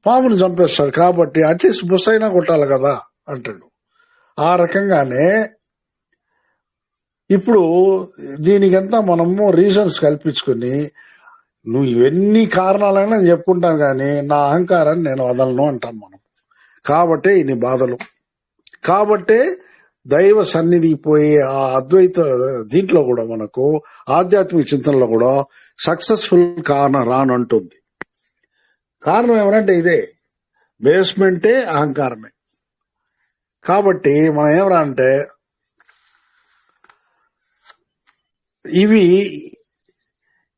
పాముని చంపేస్తాడు. కాబట్టి అట్లీస్ట్ బుస్ అయినా కొట్టాలి కదా అంటాడు. ఆ రకంగానే ఇప్పుడు దీనికంతా మనము రీజన్స్ కల్పించుకుని నువ్వు ఎన్ని కారణాలైనా చెప్పుకుంటాను కానీ నా అహంకారాన్ని నేను వదలను అంటాం మనం. కాబట్టే ఇన్ని బాధలు. కాబట్టే దైవ సన్నిధికి పోయే ఆ అద్వైత దీంట్లో కూడా మనకు ఆధ్యాత్మిక చింతనలో కూడా సక్సెస్ఫుల్ రానంటుంది. కారణం ఏమనంటే ఇదే, బేస్మెంటే అహంకారమే. కాబట్టి మనం ఏమరా అంటే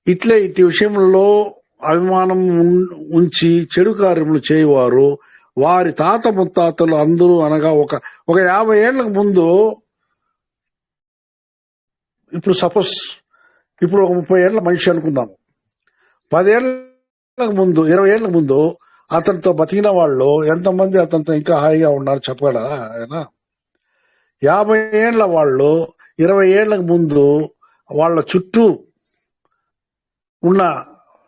ఇట్లే ఇటు విషయంలో అభిమానం ఉంచి చెడు కార్యములు చేయవారు వారి తాత ముత్తాతలు అందరూ అనగా ఒక 50 ఏళ్లకు ముందు, ఇప్పుడు సపోజ్ ఇప్పుడు ఒక 30 ఏళ్ల మనిషి అనుకుందాము, 10 ఏళ్లకు ముందు 20 ఏళ్లకు ముందు అతనితో బతికిన వాళ్ళు ఎంతమంది అతనితో ఇంకా హాయిగా ఉన్నారు చెప్పగలరా ఆయన? 50 ఏళ్ల వాళ్ళు 20 ఏళ్లకు ముందు వాళ్ళ చుట్టూ ఉన్న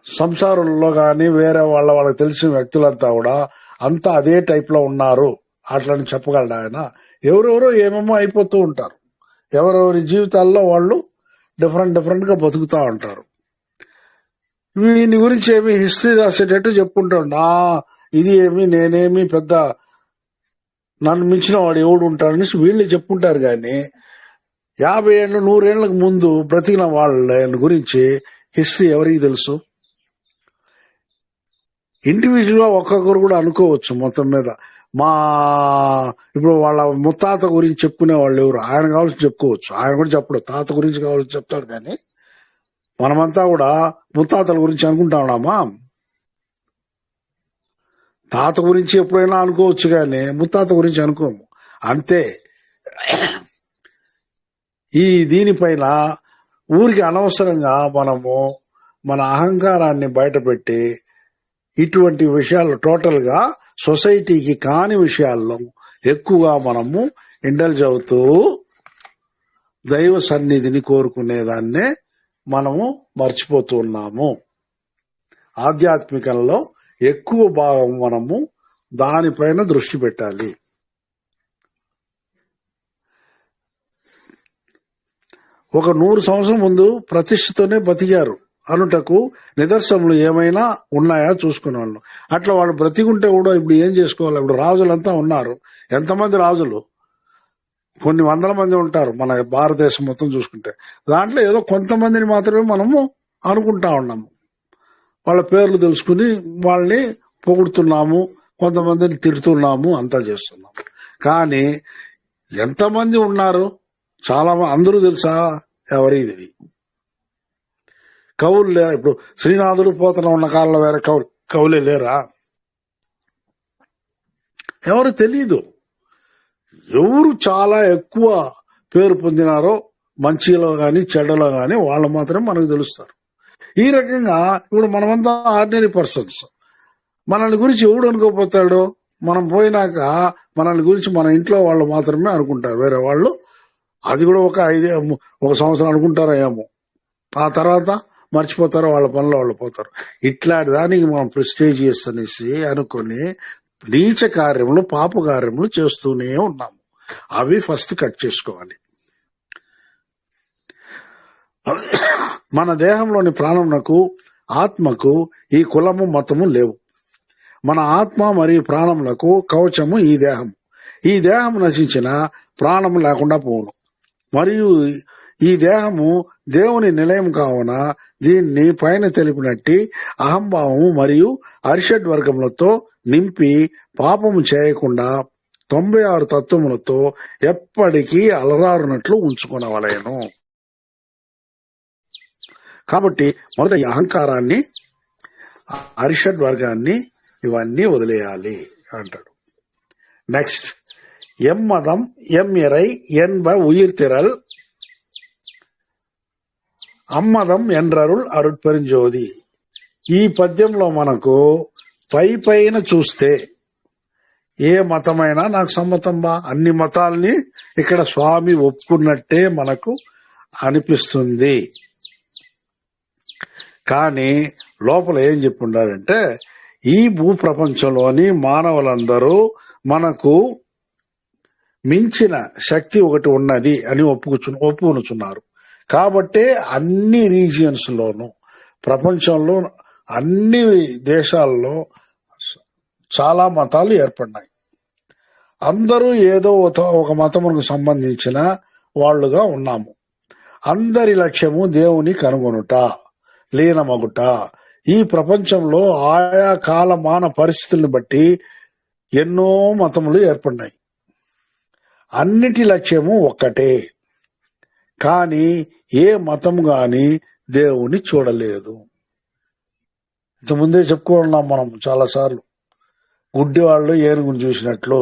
సంసారంలో కానీ వేరే వాళ్ళకి తెలిసిన వ్యక్తులంతా కూడా అంతా అదే టైప్ లో ఉన్నారు అట్లని చెప్పగలడు ఆయన. ఎవరెవరో ఏమేమో అయిపోతూ ఉంటారు. ఎవరెవరి జీవితాల్లో వాళ్ళు డిఫరెంట్ గా బతుకుతూ ఉంటారు. వీని గురించి ఏమి హిస్టరీ రాసేటట్టు చెప్పుకుంటాడు. ఇది ఏమి నేనేమి పెద్ద నన్ను మించిన వాడు ఎవడు ఉంటాడని వీళ్ళు చెప్పుకుంటారు. కానీ 50 ఏళ్ళు 100 ఏళ్లకు ముందు బ్రతికిన వాళ్ళ గురించి హిస్టరీ ఎవరికి తెలుసు? ఇండివిజువల్ గా ఒక్కొక్కరు కూడా అనుకోవచ్చు మొత్తం మీద. ఇప్పుడు వాళ్ళ ముత్తాత గురించి చెప్పుకునే వాళ్ళు ఎవరు? ఆయన కావాల్సి చెప్పుకోవచ్చు, ఆయన కూడా చెప్పడు. తాత గురించి కావాల్సి చెప్తాడు. కానీ మనమంతా కూడా ముత్తాతల గురించి అనుకుంటా ఉన్నామా? తాత గురించి ఎప్పుడైనా అనుకోవచ్చు కానీ ముత్తాత గురించి అనుకోము. అంతే. దీనిపైన ఊరికి అనవసరంగా మనము మన అహంకారాన్ని బయటపెట్టి ఇటువంటి విషయాలు టోటల్ గా సొసైటీకి కాని విషయాల్లో ఎక్కువగా మనము ఇండల్జ్ అవుతూ దైవ సన్నిధిని కోరుకునేదాన్నే మనము మర్చిపోతూ ఉన్నాము. ఆధ్యాత్మికంలో ఎక్కువ భాగం మనము దానిపైన దృష్టి పెట్టాలి. ఒక 100 సంవత్సరం ముందు ప్రతిష్టతోనే బతికారు అనుటకు నిదర్శనలు ఏమైనా ఉన్నాయా చూసుకునే వాళ్ళు. అట్లా వాళ్ళు బ్రతికుంటే కూడా ఇప్పుడు ఏం చేసుకోవాలి? ఇప్పుడు రాజులంతా ఉన్నారు. ఎంతమంది రాజులు? కొన్ని వందల మంది ఉంటారు మన భారతదేశం మొత్తం చూసుకుంటే. దాంట్లో ఏదో కొంతమందిని మాత్రమే మనము అనుకుంటా ఉన్నాము. వాళ్ళ పేర్లు తెలుసుకుని వాళ్ళని పొగుడుతున్నాము, కొంతమందిని తిడుతున్నాము, అంతా చేస్తున్నాము. కానీ ఎంతమంది ఉన్నారు? చాలా అందరూ తెలుసా? ఎవరిది? కవులు లేరా? ఇప్పుడు శ్రీనాథుడు పోతన ఉన్న కాలంలో వేరే కవులే లేరా? ఎవరు తెలీదు. ఎవరు చాలా ఎక్కువ పేరు పొందినారో మంచిలో గాని చెడ్డలో గాని వాళ్ళు మాత్రమే మనకు తెలుస్తారు. ఈ రకంగా ఇప్పుడు మనమంతా ఆర్డినరీ పర్సన్స్. మనల్ని గురించి ఎవడు అనుకోపోతాడు? మనం పోయినాక మనల్ని గురించి మన ఇంట్లో వాళ్ళు మాత్రమే అనుకుంటారు. వేరే వాళ్ళు అది కూడా ఒక సంవత్సరం అనుకుంటారో ఏమో, ఆ తర్వాత మర్చిపోతారో, వాళ్ళ పనిలో వాళ్ళు పోతారు. ఇట్లాంటి దానికి మనం ప్రెస్టీజియస్ అనేసి అనుకుని నీచ కార్యములు పాప కార్యములు చేస్తూనే ఉన్నాము. అవి ఫస్ట్ కట్ చేసుకోవాలి. మన దేహంలోని ప్రాణమునకు ఆత్మకు ఈ కులము మతము లేవు. మన ఆత్మ మరియు ప్రాణములకు కవచము ఈ దేహము. ఈ దేహము నశించిన ప్రాణము లేకుండా పోవును. మరియు ఈ దేహము దేవుని నిలయం కావున దీన్ని పైన తెలిపినట్టి అహంభావము మరియు అరిషడ్ వర్గములతో నింపి పాపము చేయకుండా 96 తత్వములతో ఎప్పటికీ అలరారునట్లు ఉంచుకొనవలెను. కాబట్టి మొదట ఈ అహంకారాన్ని, అరిషడ్ వర్గాన్ని, ఇవన్నీ వదిలేయాలి అంటాడు. నెక్స్ట్, ఎమ్మదం ఎమ్మిరై ఎన్బ ఉయిర్తిరల్ అమ్మదం ఎండ్రరుల్ అరుట్పెరింజోది. ఈ పద్యంలో మనకు పైన చూస్తే ఏ మతమైనా నాకు సమ్మతంబా, అన్ని మతాల్ని ఇక్కడ స్వామి ఒప్పుకున్నట్టే మనకు అనిపిస్తుంది. కానీ లోపల ఏం చెప్పుండాడంటే, ఈ భూ ప్రపంచంలోని మానవులందరూ మనకు మించిన శక్తి ఒకటి ఉన్నది అని ఒప్పుకొనుచున్నారు. కాబట్టే అన్ని రీజియన్స్ లోను, ప్రపంచంలో అన్ని దేశాల్లో చాలా మతాలు ఏర్పడినాయి. అందరూ ఏదో ఒక మతమునకు సంబంధించిన వాళ్ళుగా ఉన్నాము. అందరి లక్ష్యము దేవుని కనుగొనుట, లీనమగుట. ఈ ప్రపంచంలో ఆయా కాలమాన పరిస్థితులను బట్టి ఎన్నో మతములు ఏర్పడినాయి. అన్నిటి లక్ష్యము ఒక్కటే. కానీ ఏ మతం గాని దేవుని చూడలేదు. ఇంతకుముందే చెప్పుకున్నాం మనం చాలాసార్లు. గుడ్డి వాళ్ళు ఏనుగుని చూసినట్లు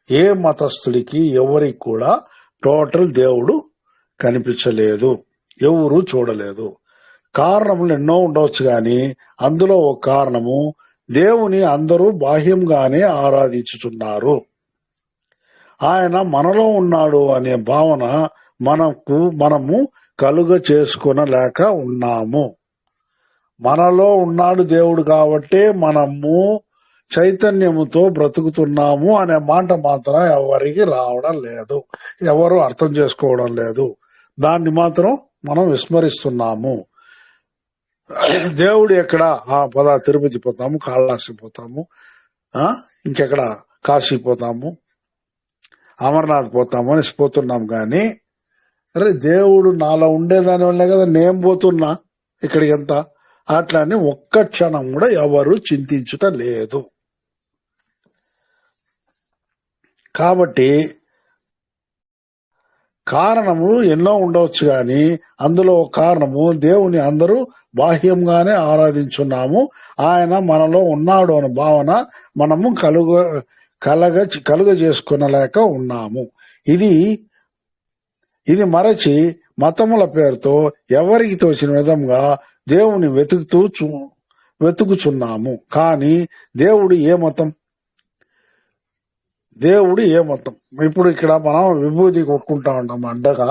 ఏ మతస్థుడికి ఎవరికి కూడా టోటల్ దేవుడు కనిపించలేదు, ఎవరు చూడలేదు. కారణములు ఎన్నో ఉండవచ్చు, కానీ అందులో ఒక కారణము దేవుని అందరూ బాహ్యంగానే ఆరాధించుచున్నారు. ఆయన మనలో ఉన్నాడు అనే భావన మనము కలుగ చేసుకొనలేక ఉన్నాము. మనలో ఉన్నాడు దేవుడు కాబట్టే మనము చైతన్యముతో బ్రతుకుతున్నాము అనే మాట మాత్రం ఎవరికి రావడం లేదు, ఎవరు అర్థం చేసుకోవడం లేదు. దాన్ని మాత్రం మనం విస్మరిస్తున్నాము. దేవుడు ఎక్కడ? తిరుపతి పోతాము, కాళహస్తి పోతాము, ఇంకెక్కడ కాశీ పోతాము, అమర్నాథ్ పోతాము అని పోతున్నాం. కానీ అరే దేవుడు నాలో ఉండేదాని వల్లే కదా నేను పోతున్నా ఇక్కడికి ఎంత, అట్లా అని ఒక్క క్షణం కూడా ఎవరు చింతించుట లేదు. కాబట్టి కారణములు ఎన్నో ఉండవచ్చు, కానీ అందులో కారణము దేవుని అందరూ బాహ్యంగానే ఆరాధించున్నాము. ఆయన మనలో ఉన్నాడు అనే భావన మనము కలుగ చేసుకునలేక ఉన్నాము. ఇది మరచి మతముల పేరుతో ఎవరికి తోచిన విధంగా దేవుని వెతుకుచున్నాము. కానీ దేవుడు ఏ మతం? ఇప్పుడు ఇక్కడ మనం విభూతి కొట్టుకుంటా ఉంటాము అడ్డగా,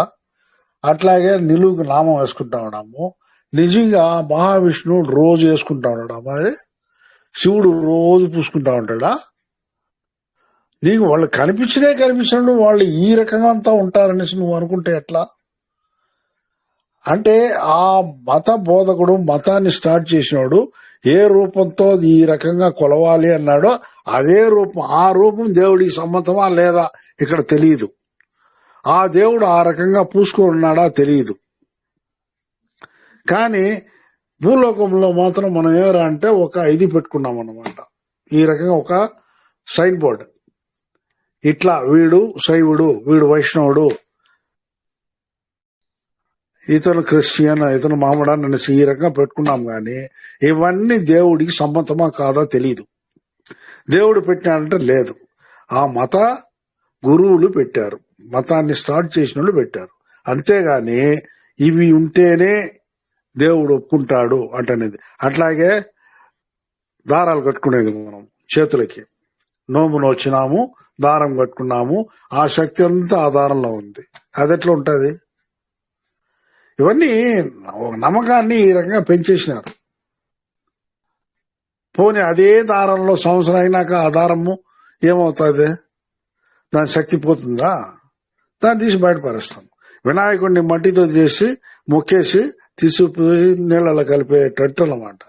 అట్లాగే నిలువుకి నామం వేసుకుంటా ఉన్నాము. నిజంగా మహావిష్ణువుడు రోజు వేసుకుంటా ఉంటాడా? మరి శివుడు రోజు పూసుకుంటా ఉంటాడా? నీకు వాళ్ళు కనిపించినట్టు వాళ్ళు ఈ రకంగా అంతా ఉంటారనేసి నువ్వు అనుకుంటే ఎట్లా? అంటే ఆ మత బోధకుడు మతాన్ని స్టార్ట్ చేసినాడు ఏ రూపంతో ఈ రకంగా కొలవాలి అన్నాడో అదే రూపం, ఆ రూపం దేవుడికి సమ్మతమా లేదా ఇక్కడ తెలియదు. ఆ దేవుడు ఆ రకంగా పూసుకున్నాడా తెలియదు. కానీ భూలోకంలో మాత్రం మనం ఏమరా అంటే ఒక ఇది పెట్టుకున్నాం అన్నమాట, ఈ రకంగా ఒక సైన్ బోర్డు, ఇట్లా వీడు శైవుడు, వీడు వైష్ణవుడు, ఇతను క్రిస్టియన్, ఇతను మామూడు అనేసి ఈ రకంగా పెట్టుకున్నాం. కానీ ఇవన్నీ దేవుడికి సమ్మతమా కాదా తెలియదు. దేవుడు పెట్టినాడంటే లేదు, ఆ మత గురువులు పెట్టారు, మతాన్ని స్టార్ట్ చేసిన వాళ్ళు పెట్టారు. అంతేగాని ఇవి ఉంటేనే దేవుడు ఒప్పుకుంటాడు అంటనేది. అట్లాగే దారాలు కట్టుకునేది, మనం చేతులకి నోమును వచ్చినాము, దారం కట్టుకున్నాము, ఆ శక్తి అంతా ఆ దారంలో ఉంది. అది ఎట్లా ఉంటుంది? ఇవన్నీ నమ్మకాన్ని ఈ రకంగా పెంచేసినారు. పోనీ అదే దారంలో సంవత్సరం అయినాక ఆ దారము ఏమవుతుంది? దాని శక్తి పోతుందా? దాన్ని తీసి బయటపరుస్తాం. వినాయకుడిని మట్టితో చేసి మొక్కేసి తీసుకుపోయి నీళ్ళలో కలిపేటట్టు అన్నమాట.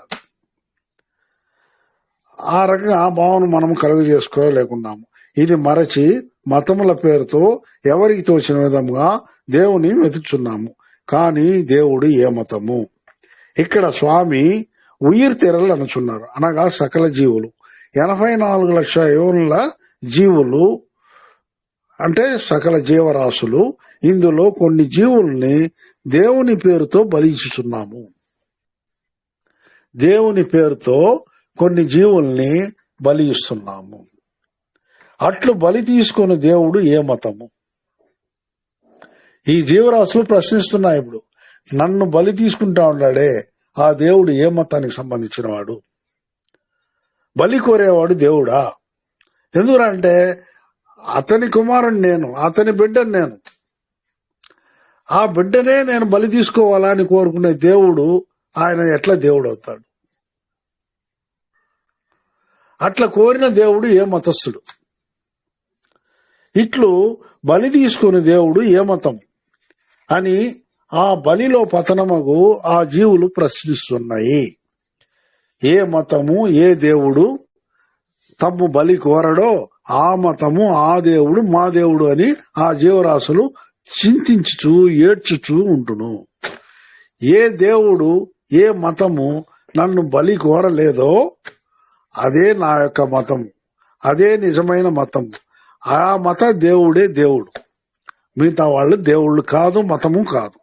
ఆ రకంగా ఆ భావన మనం కలుగు చేసుకోలేకున్నాము. ఇది మరచి మతముల పేరుతో ఎవరికి తోచిన విధంగా దేవుని వెతుకుచున్నాము. కానీ దేవుడు ఏ మతము? ఇక్కడ స్వామి ఉయిర్ తెరలు అనుచున్నారు, అనగా సకల జీవులు, 84 లక్షల యోనుల జీవులు అంటే సకల జీవరాశులు. ఇందులో కొన్ని జీవుల్ని దేవుని పేరుతో బలిచుచున్నాము. దేవుని పేరుతో కొన్ని జీవుల్ని బలి ఇస్తున్నాము. అట్లు బలి తీసుకుని దేవుడు ఏ మతము? ఈ జీవరాశులు ప్రశ్నిస్తున్నాయి. ఇప్పుడు నన్ను బలి తీసుకుంటా ఉన్నాడే ఆ దేవుడు ఏ మతానికి సంబంధించిన వాడు? బలి కోరేవాడు దేవుడా? ఎందుకంటే అతని కుమారుని నేను, అతని బిడ్డను నేను, ఆ బిడ్డనే నేను బలి తీసుకోవాలని కోరుకునే దేవుడు ఆయన ఎట్లా దేవుడు అవుతాడు? అట్లా కోరిన దేవుడు ఏ మతస్థుడు? ఇట్లు బలి తీసుకునే దేవుడు ఏ మతం అని ఆ బలిలో పతనమగు ఆ జీవులు ప్రశ్నిస్తున్నాయి. ఏ మతము ఏ దేవుడు తమ్ము బలి కోరడో ఆ మతము ఆ దేవుడు మా దేవుడు అని ఆ జీవరాశులు చింతించుచు ఏడ్చుచూ ఉంటును. ఏ దేవుడు ఏ మతము నన్ను బలి కోరలేదో అదే నా యొక్క మతం, అదే నిజమైన మతం. ఆ మత దేవుడే దేవుడు, మిగతా వాళ్ళు దేవుళ్ళు కాదు, మతము కాదు.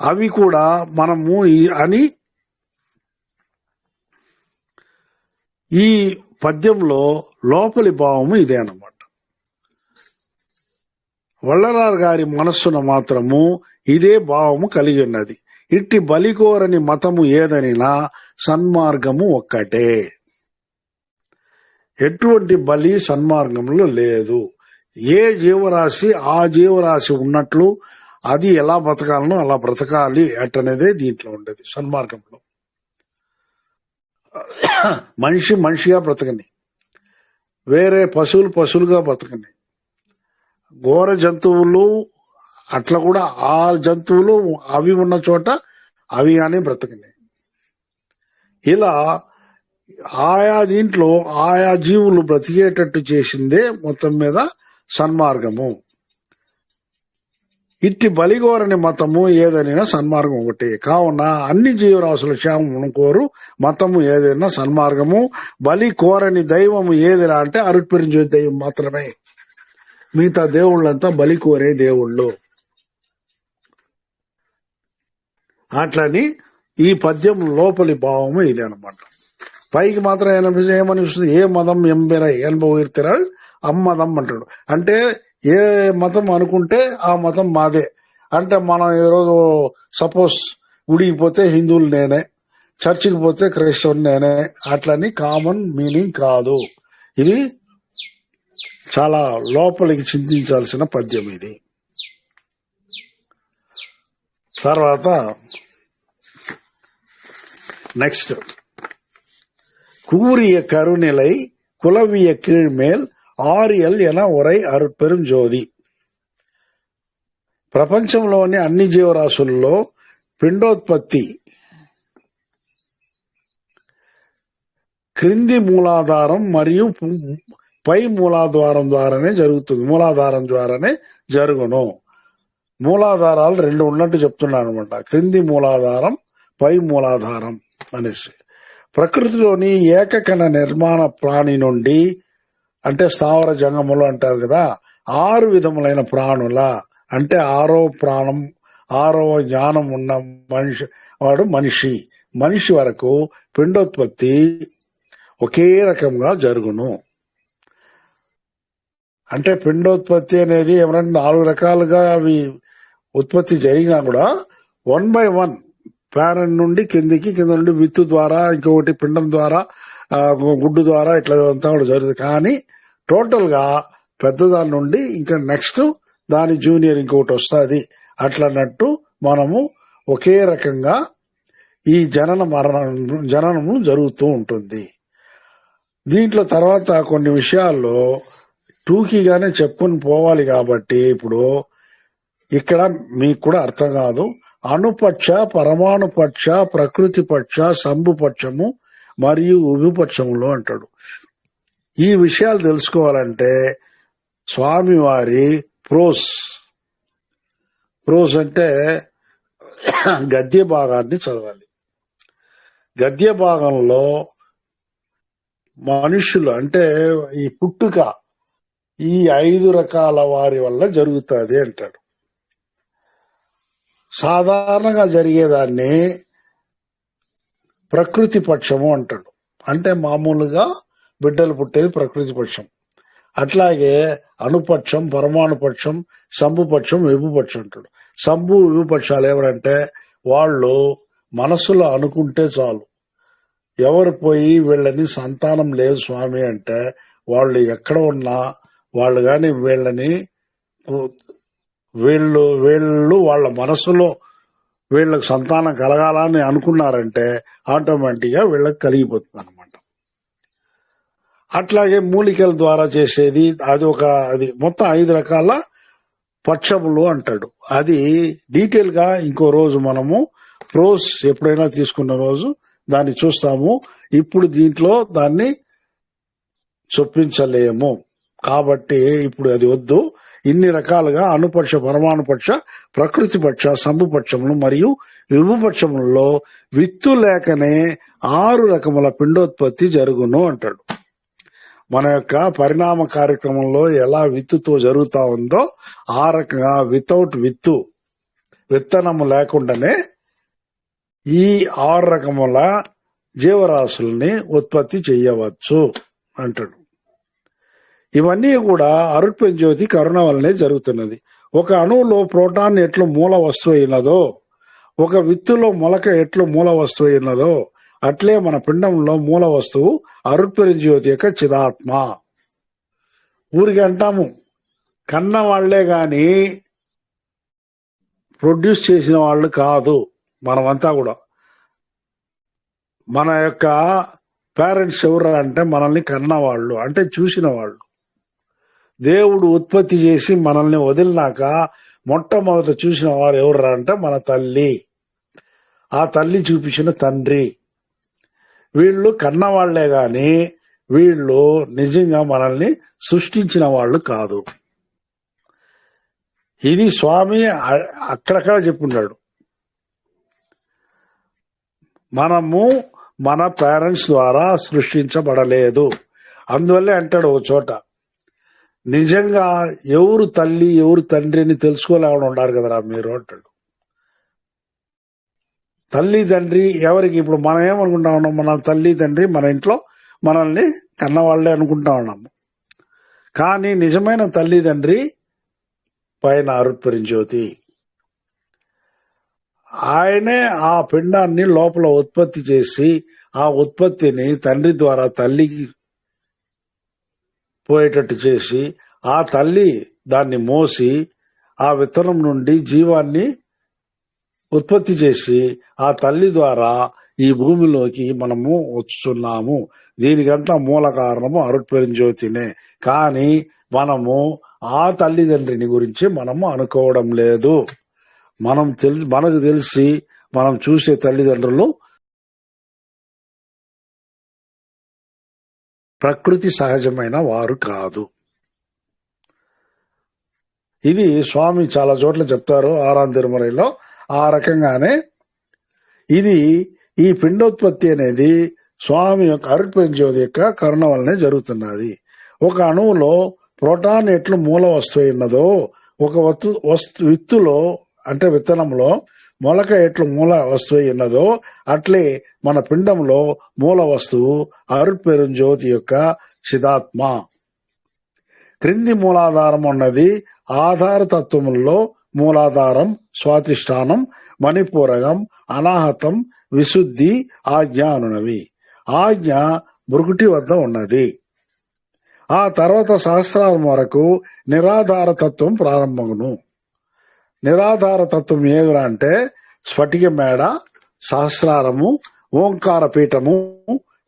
అవి కూడా మనము అని ఈ పద్యంలో లోపలి భావము ఇదే అన్నమాట. వల్లరారు గారి మనస్సున మాత్రము ఇదే భావము కలిగి ఉన్నది. ఇట్టి బలికోరని మతము ఏదనినా సన్మార్గము ఒక్కటే. ఎటువంటి బలి సన్మార్గంలో లేదు. ఏ జీవరాశి ఆ జీవరాశి ఉన్నట్లు అది ఎలా బతకాలనో అలా బ్రతకాలి అట్టనేదే దీంట్లో ఉండేది సన్మార్గంలో. మనిషి మనిషిగా బ్రతకని, వేరే పశువులు పశువులుగా బ్రతకని, ఘోర జంతువులు అట్లా కూడా ఆ జంతువులు అవి ఉన్న చోట అవి కానీ బ్రతకని. ఇలా ఆయా దీంట్లో ఆయా జీవులు బ్రతికేటట్టు చేసిందే మొత్తం మీద సన్మార్గము. ఇట్టి బలిగోరని మతము ఏదైనా సన్మార్గం ఒకటి. కావున అన్ని జీవరాశుల క్షేమం కోరు మతము ఏదైనా సన్మార్గము. బలి కోరని దైవము ఏదిరా అంటే అరుట్పరించే దైవం మాత్రమే. మిగతా దేవుళ్ళంతా బలి కోరే దేవుళ్ళు. అట్లని ఈ పద్యం లోపలి భావము ఇది అనమాట. పైకి మాత్రం ఏమనిపిస్తుంది, ఏ మతం ఎంబెరై ఎనభైతిరాల్ అమ్మదం అంటాడు. అంటే ఏ మతం అనుకుంటే ఆ మతం మాదే. అంటే మనం ఈరోజు సపోజ్ గుడికి పోతే హిందువులు నేనే, చర్చికి పోతే క్రైస్తవులు నేనే, అట్లని కామన్ మీనింగ్ కాదు. ఇది చాలా లోపలికి చింతించాల్సిన పద్యం ఇది. తర్వాత నెక్స్ట్, கூறிய கருநிலை குலவிய கீழ்மேல் ఆరియల్ ఎన ఒరై అరుపెరుంజోది. ప్రపంచంలోని అన్ని జీవరాశుల్లో పిండోత్పత్తి క్రింది మూలాధారం మరియు పై మూలాధారం ద్వారానే జరుగుతుంది. మూలాధారం ద్వారానే జరుగును. మూలాధారాలు రెండు ఉన్నట్టు చెప్తున్నాను అనమాట. క్రింది మూలాధారం, పై మూలాధారం అనేసి. ప్రకృతిలోని ఏకకణ నిర్మాణ ప్రాణి నుండి, అంటే స్థావర జంగములు అంటారు కదా, 6 విధములైన ప్రాణుల, అంటే 6వ ప్రాణం 6వ జ్ఞానం ఉన్న మనిషి వరకు పిండోత్పత్తి ఒకే రకంగా జరుగును. అంటే పిండోత్పత్తి అనేది ఏమన్నా 4 రకాలుగా అవి ఉత్పత్తి జరిగినా కూడా 1 by 1 పేరెంట్ నుండి కింద నుండి విత్తు ద్వారా, ఇంకొకటి పిండం ద్వారా, గుడ్డు ద్వారా ఇట్లా అంతా కూడా జరుగుతుంది. కానీ టోటల్ గా పెద్దదాని నుండి ఇంకా నెక్స్ట్ దాని జూనియర్ ఇంకొకటి వస్తుంది. అట్లన్నట్టు మనము ఒకే రకంగా ఈ జననము జరుగుతూ ఉంటుంది. దీంట్లో తర్వాత కొన్ని విషయాల్లో టూకీగానే చెప్పుకొని పోవాలి కాబట్టి ఇప్పుడు ఇక్కడ మీకు కూడా అర్థం కాదు. అణుపక్ష, పరమాణు పక్ష, ప్రకృతి పక్ష, సంభుపక్షము మరియు ఉభుపక్షములు అంటాడు. ఈ విషయాలు తెలుసుకోవాలంటే స్వామివారి ప్రోస్ అంటే గద్య భాగాన్ని చదవాలి. గద్య భాగంలో మనుషులు అంటే ఈ పుట్టుక ఈ 5 రకాల వారి వల్ల జరుగుతుంది అంటాడు. సాధారణంగా జరిగేదాన్ని ప్రకృతి పక్షము అంటాడు. అంటే మామూలుగా బిడ్డలు పుట్టేది ప్రకృతి పక్షం. అట్లాగే అణుపక్షం, పరమాణు పక్షం, సంభుపక్షం, విభుపక్షం అంటాడు. సంభు విభుపక్షాలు ఎవరంటే వాళ్ళు మనసులో అనుకుంటే చాలు, ఎవరు పోయి వీళ్ళని సంతానం లేదు స్వామి అంటే వాళ్ళు ఎక్కడ ఉన్నా వాళ్ళు గాని వీళ్ళు వాళ్ళ మనసులో వీళ్ళకి సంతానం కలగాలని అనుకున్నారంటే ఆటోమేటిక్ గా వీళ్ళకి కలిగిపోతుంది అనమాట. అట్లాగే మూలికల ద్వారా చేసేది అది మొత్తం 5 రకాల పక్షములు అంటాడు. అది డీటెయిల్ గా ఇంకో రోజు మనము ప్రోస్ ఎప్పుడైనా తీసుకున్న రోజు దాన్ని చూస్తాము. ఇప్పుడు దీంట్లో దాన్ని చొప్పించలేము కాబట్టి ఇప్పుడు అది వద్దు. ఇన్ని రకాలుగా అణుపక్ష, పరమాణు పక్ష, ప్రకృతి పక్ష, సంభుపక్షములు మరియు విభుపక్షములలో విత్తు లేకనే 6 రకముల పిండోత్పత్తి జరుగును అంటాడు. మన యొక్క పరిణామ కార్యక్రమంలో ఎలా విత్తుతో జరుగుతా ఉందో ఆ రకంగా వితౌట్ విత్తనము లేకుండానే ఈ 6 రకముల జీవరాశుల్ని ఉత్పత్తి చేయవచ్చు అంటాడు. ఇవన్నీ కూడా అరుట్పెంజ్యోతి కరుణ వల్లనే జరుగుతున్నది. ఒక అణువులో ప్రోటాన్ ఎట్లు మూల వస్తువు అయినదో, ఒక విత్తులో మొలక ఎట్లు మూల వస్తువు అయినదో, అట్లే మన పిండంలో మూల వస్తువు అరుట్పెంజ్యోతి యొక్క చిదాత్మ. ఊరికి అంటాము కన్న వాళ్లే గాని ప్రొడ్యూస్ చేసిన వాళ్ళు కాదు. మనమంతా కూడా మన యొక్క పేరెంట్స్ ఎవరు అంటే మనల్ని కన్న వాళ్ళు, అంటే చూసిన వాళ్ళు. దేవుడు ఉత్పత్తి చేసి మనల్ని వదిలినాక మొట్టమొదట చూసిన వారు ఎవరు అంటే మన తల్లి, ఆ తల్లి చూపించిన తండ్రి. వీళ్ళు కన్నవాళ్లే గాని వీళ్ళు నిజంగా మనల్ని సృష్టించిన వాళ్ళు కాదు. ఇది స్వామి అక్కడక్కడ చెప్పున్నాడు. మనము మన పేరెంట్స్ ద్వారా సృష్టించబడలేదు. అందువల్లే అంటాడు ఓ చోట, నిజంగా ఎవరు తల్లి ఎవరు తండ్రి అని తెలుసుకోలేకుండా ఉండారు కదరా మీరు అంటాడు. తల్లి తండ్రి ఎవరికి? ఇప్పుడు మనం ఏమనుకుంటా ఉన్నాం, మన తల్లి తండ్రి మన ఇంట్లో మనల్ని కన్నవాళ్లే అనుకుంటా ఉన్నాము. కానీ నిజమైన తల్లి తండ్రి పైన అరుట్పరింజ్యోతి, ఆయనే ఆ పిండాన్ని లోపల ఉత్పత్తి చేసి ఆ ఉత్పత్తిని తండ్రి ద్వారా తల్లికి పోయేటట్టు చేసి ఆ తల్లి దాన్ని మోసి ఆ విత్తనం నుండి జీవాన్ని ఉత్పత్తి చేసి ఆ తల్లి ద్వారా ఈ భూమిలోకి మనము వచ్చుచున్నాము. దీనికంతా మూల కారణము అరుట్పరింజ్యోతినే. కానీ మనము ఆ తల్లిదండ్రిని గురించి మనము అనుకోవడం లేదు. మనకు తెలిసి మనం చూసే తల్లిదండ్రులు ప్రకృతి సహజమైన వారు కాదు. ఇది స్వామి చాలా చోట్ల చెప్తారు. 6వ తిరుమలలో ఆ రకంగానే ఇది ఈ పిండోత్పత్తి అనేది స్వామి యొక్క అరుట్పరింజ్యోతి యొక్క కరుణ వల్లనే జరుగుతున్నది. ఒక అణువులో ప్రోటాన్ ఎట్లు మూల వస్తువు ఉన్నదో, ఒక విత్తులో అంటే విత్తనంలో మొలక ఎట్లు మూల వస్తువు ఉన్నదో, అట్లే మన పిండంలో మూల వస్తువు అరుట్పరింజ్యోతి యొక్క చిదాత్మ. క్రింది మూలాధారం ఉన్నది. ఆధార తత్వములలో మూలాధారం, స్వాతిష్టానం, మణిపూరకం, అనాహతం, విశుద్ధి, ఆజ్ఞ అనునవి. ఆజ్ఞ మృగుటి వద్ద ఉన్నది. ఆ తర్వాత సహస్రారం వరకు నిరాధార తత్వం ప్రారంభమును. నిరాధార తత్వం ఏమిరా అంటే స్ఫటిక మేడ, సహస్రారము, ఓంకార పీఠము,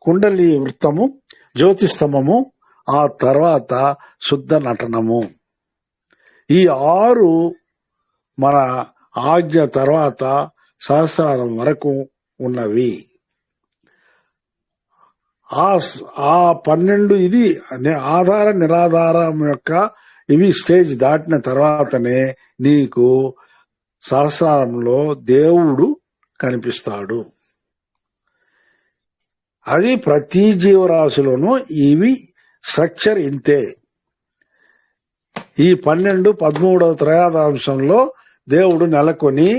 కుండలి వృత్తము, జ్యోతిస్తంభము, ఆ తర్వాత శుద్ధ నటనము. ఈ 6 మన ఆజ్ఞ తర్వాత సహస్రారం వరకు ఉన్నవి. ఆ 12 ఇది ఆధార నిరాధారం యొక్క ఇవి స్టేజ్ దాటిన తర్వాతనే నీకు సహస్రారంలో దేవుడు కనిపిస్తాడు. అది ప్రతి జీవరాశిలోనూ ఇవి స్ట్రక్చర్ ఇంతే. ఈ 12, 13వ త్రయోదశంలో దేవుడు నెలకొని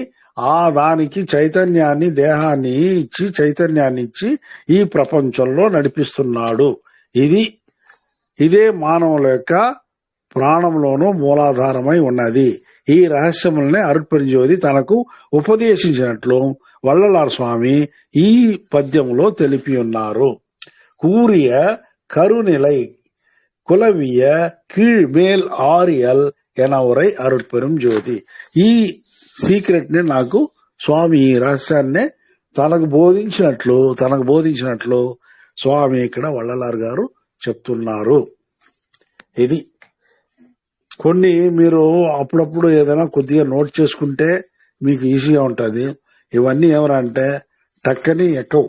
ఆ దానికి చైతన్యాన్ని, దేహాన్ని ఇచ్చి, చైతన్యాన్ని ఇచ్చి ఈ ప్రపంచంలో నడిపిస్తున్నాడు. ఇదే మానవుల యొక్క ప్రాణంలోనూ మూలాధారమై ఉన్నది. ఈ రహస్యములనే అరుట్పరింజ్యోతి తనకు ఉపదేశించినట్లు వల్లలార్ స్వామి ఈ పద్యంలో తెలిపి ఉన్నారు. కూరియ కరునిలై కులవియ కీழ்మేల్ ఆరియల్ ఎనవరై అరుట్పరింజ్యోతి. ఈ సీక్రెట్ ని నాకు స్వామి ఈ రహస్యాన్నే తనకు బోధించినట్లు స్వామి ఇక్కడ వల్లలార్ గారు చెప్తున్నారు. ఇది కొన్ని మీరు అప్పుడప్పుడు ఏదైనా కొద్దిగా నోట్ చేసుకుంటే మీకు ఈజీగా ఉంటుంది. ఇవన్నీ ఏమరంటే టక్కని ఎక్కవు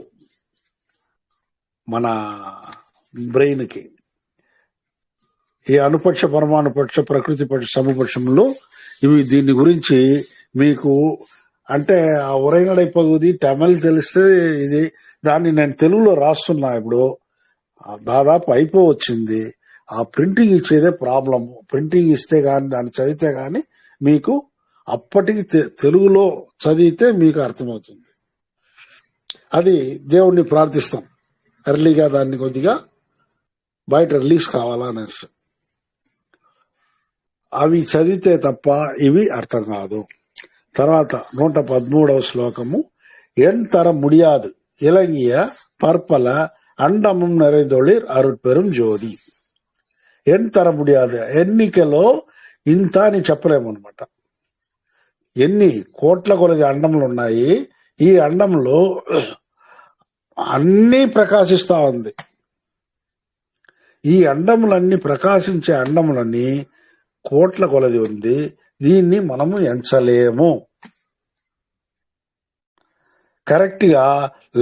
మన బ్రెయిన్కి. ఈ అనుపక్ష, పరమాణుపక్ష, ప్రకృతి పక్ష, సమపక్షంలో ఇవి దీని గురించి మీకు అంటే ఆ ఉరైనడైపోతుంది. తమిళ్ తెలిస్తే ఇది దాన్ని నేను తెలుగులో రాస్తున్నా. ఇప్పుడు దాదాపు అయిపోవచ్చింది. ఆ ప్రింటింగ్ ఇచ్చేదే ప్రాబ్లం. ప్రింటింగ్ ఇస్తే గాని దాన్ని చదివితే గాని మీకు అప్పటికి తెలుగులో చదివితే మీకు అర్థమవుతుంది. అది దేవుణ్ణి ప్రార్థిస్తాం ఎర్లీగా దాన్ని కొద్దిగా బయట రిలీజ్ కావాలనేసి. అవి చదివితే తప్ప ఇవి అర్థం కాదు. తర్వాత 113వ శ్లోకము. ఎన్ తర ముడియాదు ఇలంగియ పర్పల అండమం నెరైదొళిర్ అరుట్పెரும் జ్యోతి. ఎన్ తర ముడియాదు, ఎన్నికలో ఇంత అని చెప్పలేము అనమాట. ఎన్ని కోట్ల కొలది అండములు ఉన్నాయి. ఈ అండంలో అన్నీ ప్రకాశిస్తా ఉంది. ఈ అండములన్నీ ప్రకాశించే అండములన్నీ కోట్ల కొలది ఉంది. దీన్ని మనము ఎంచలేము. కరెక్ట్గా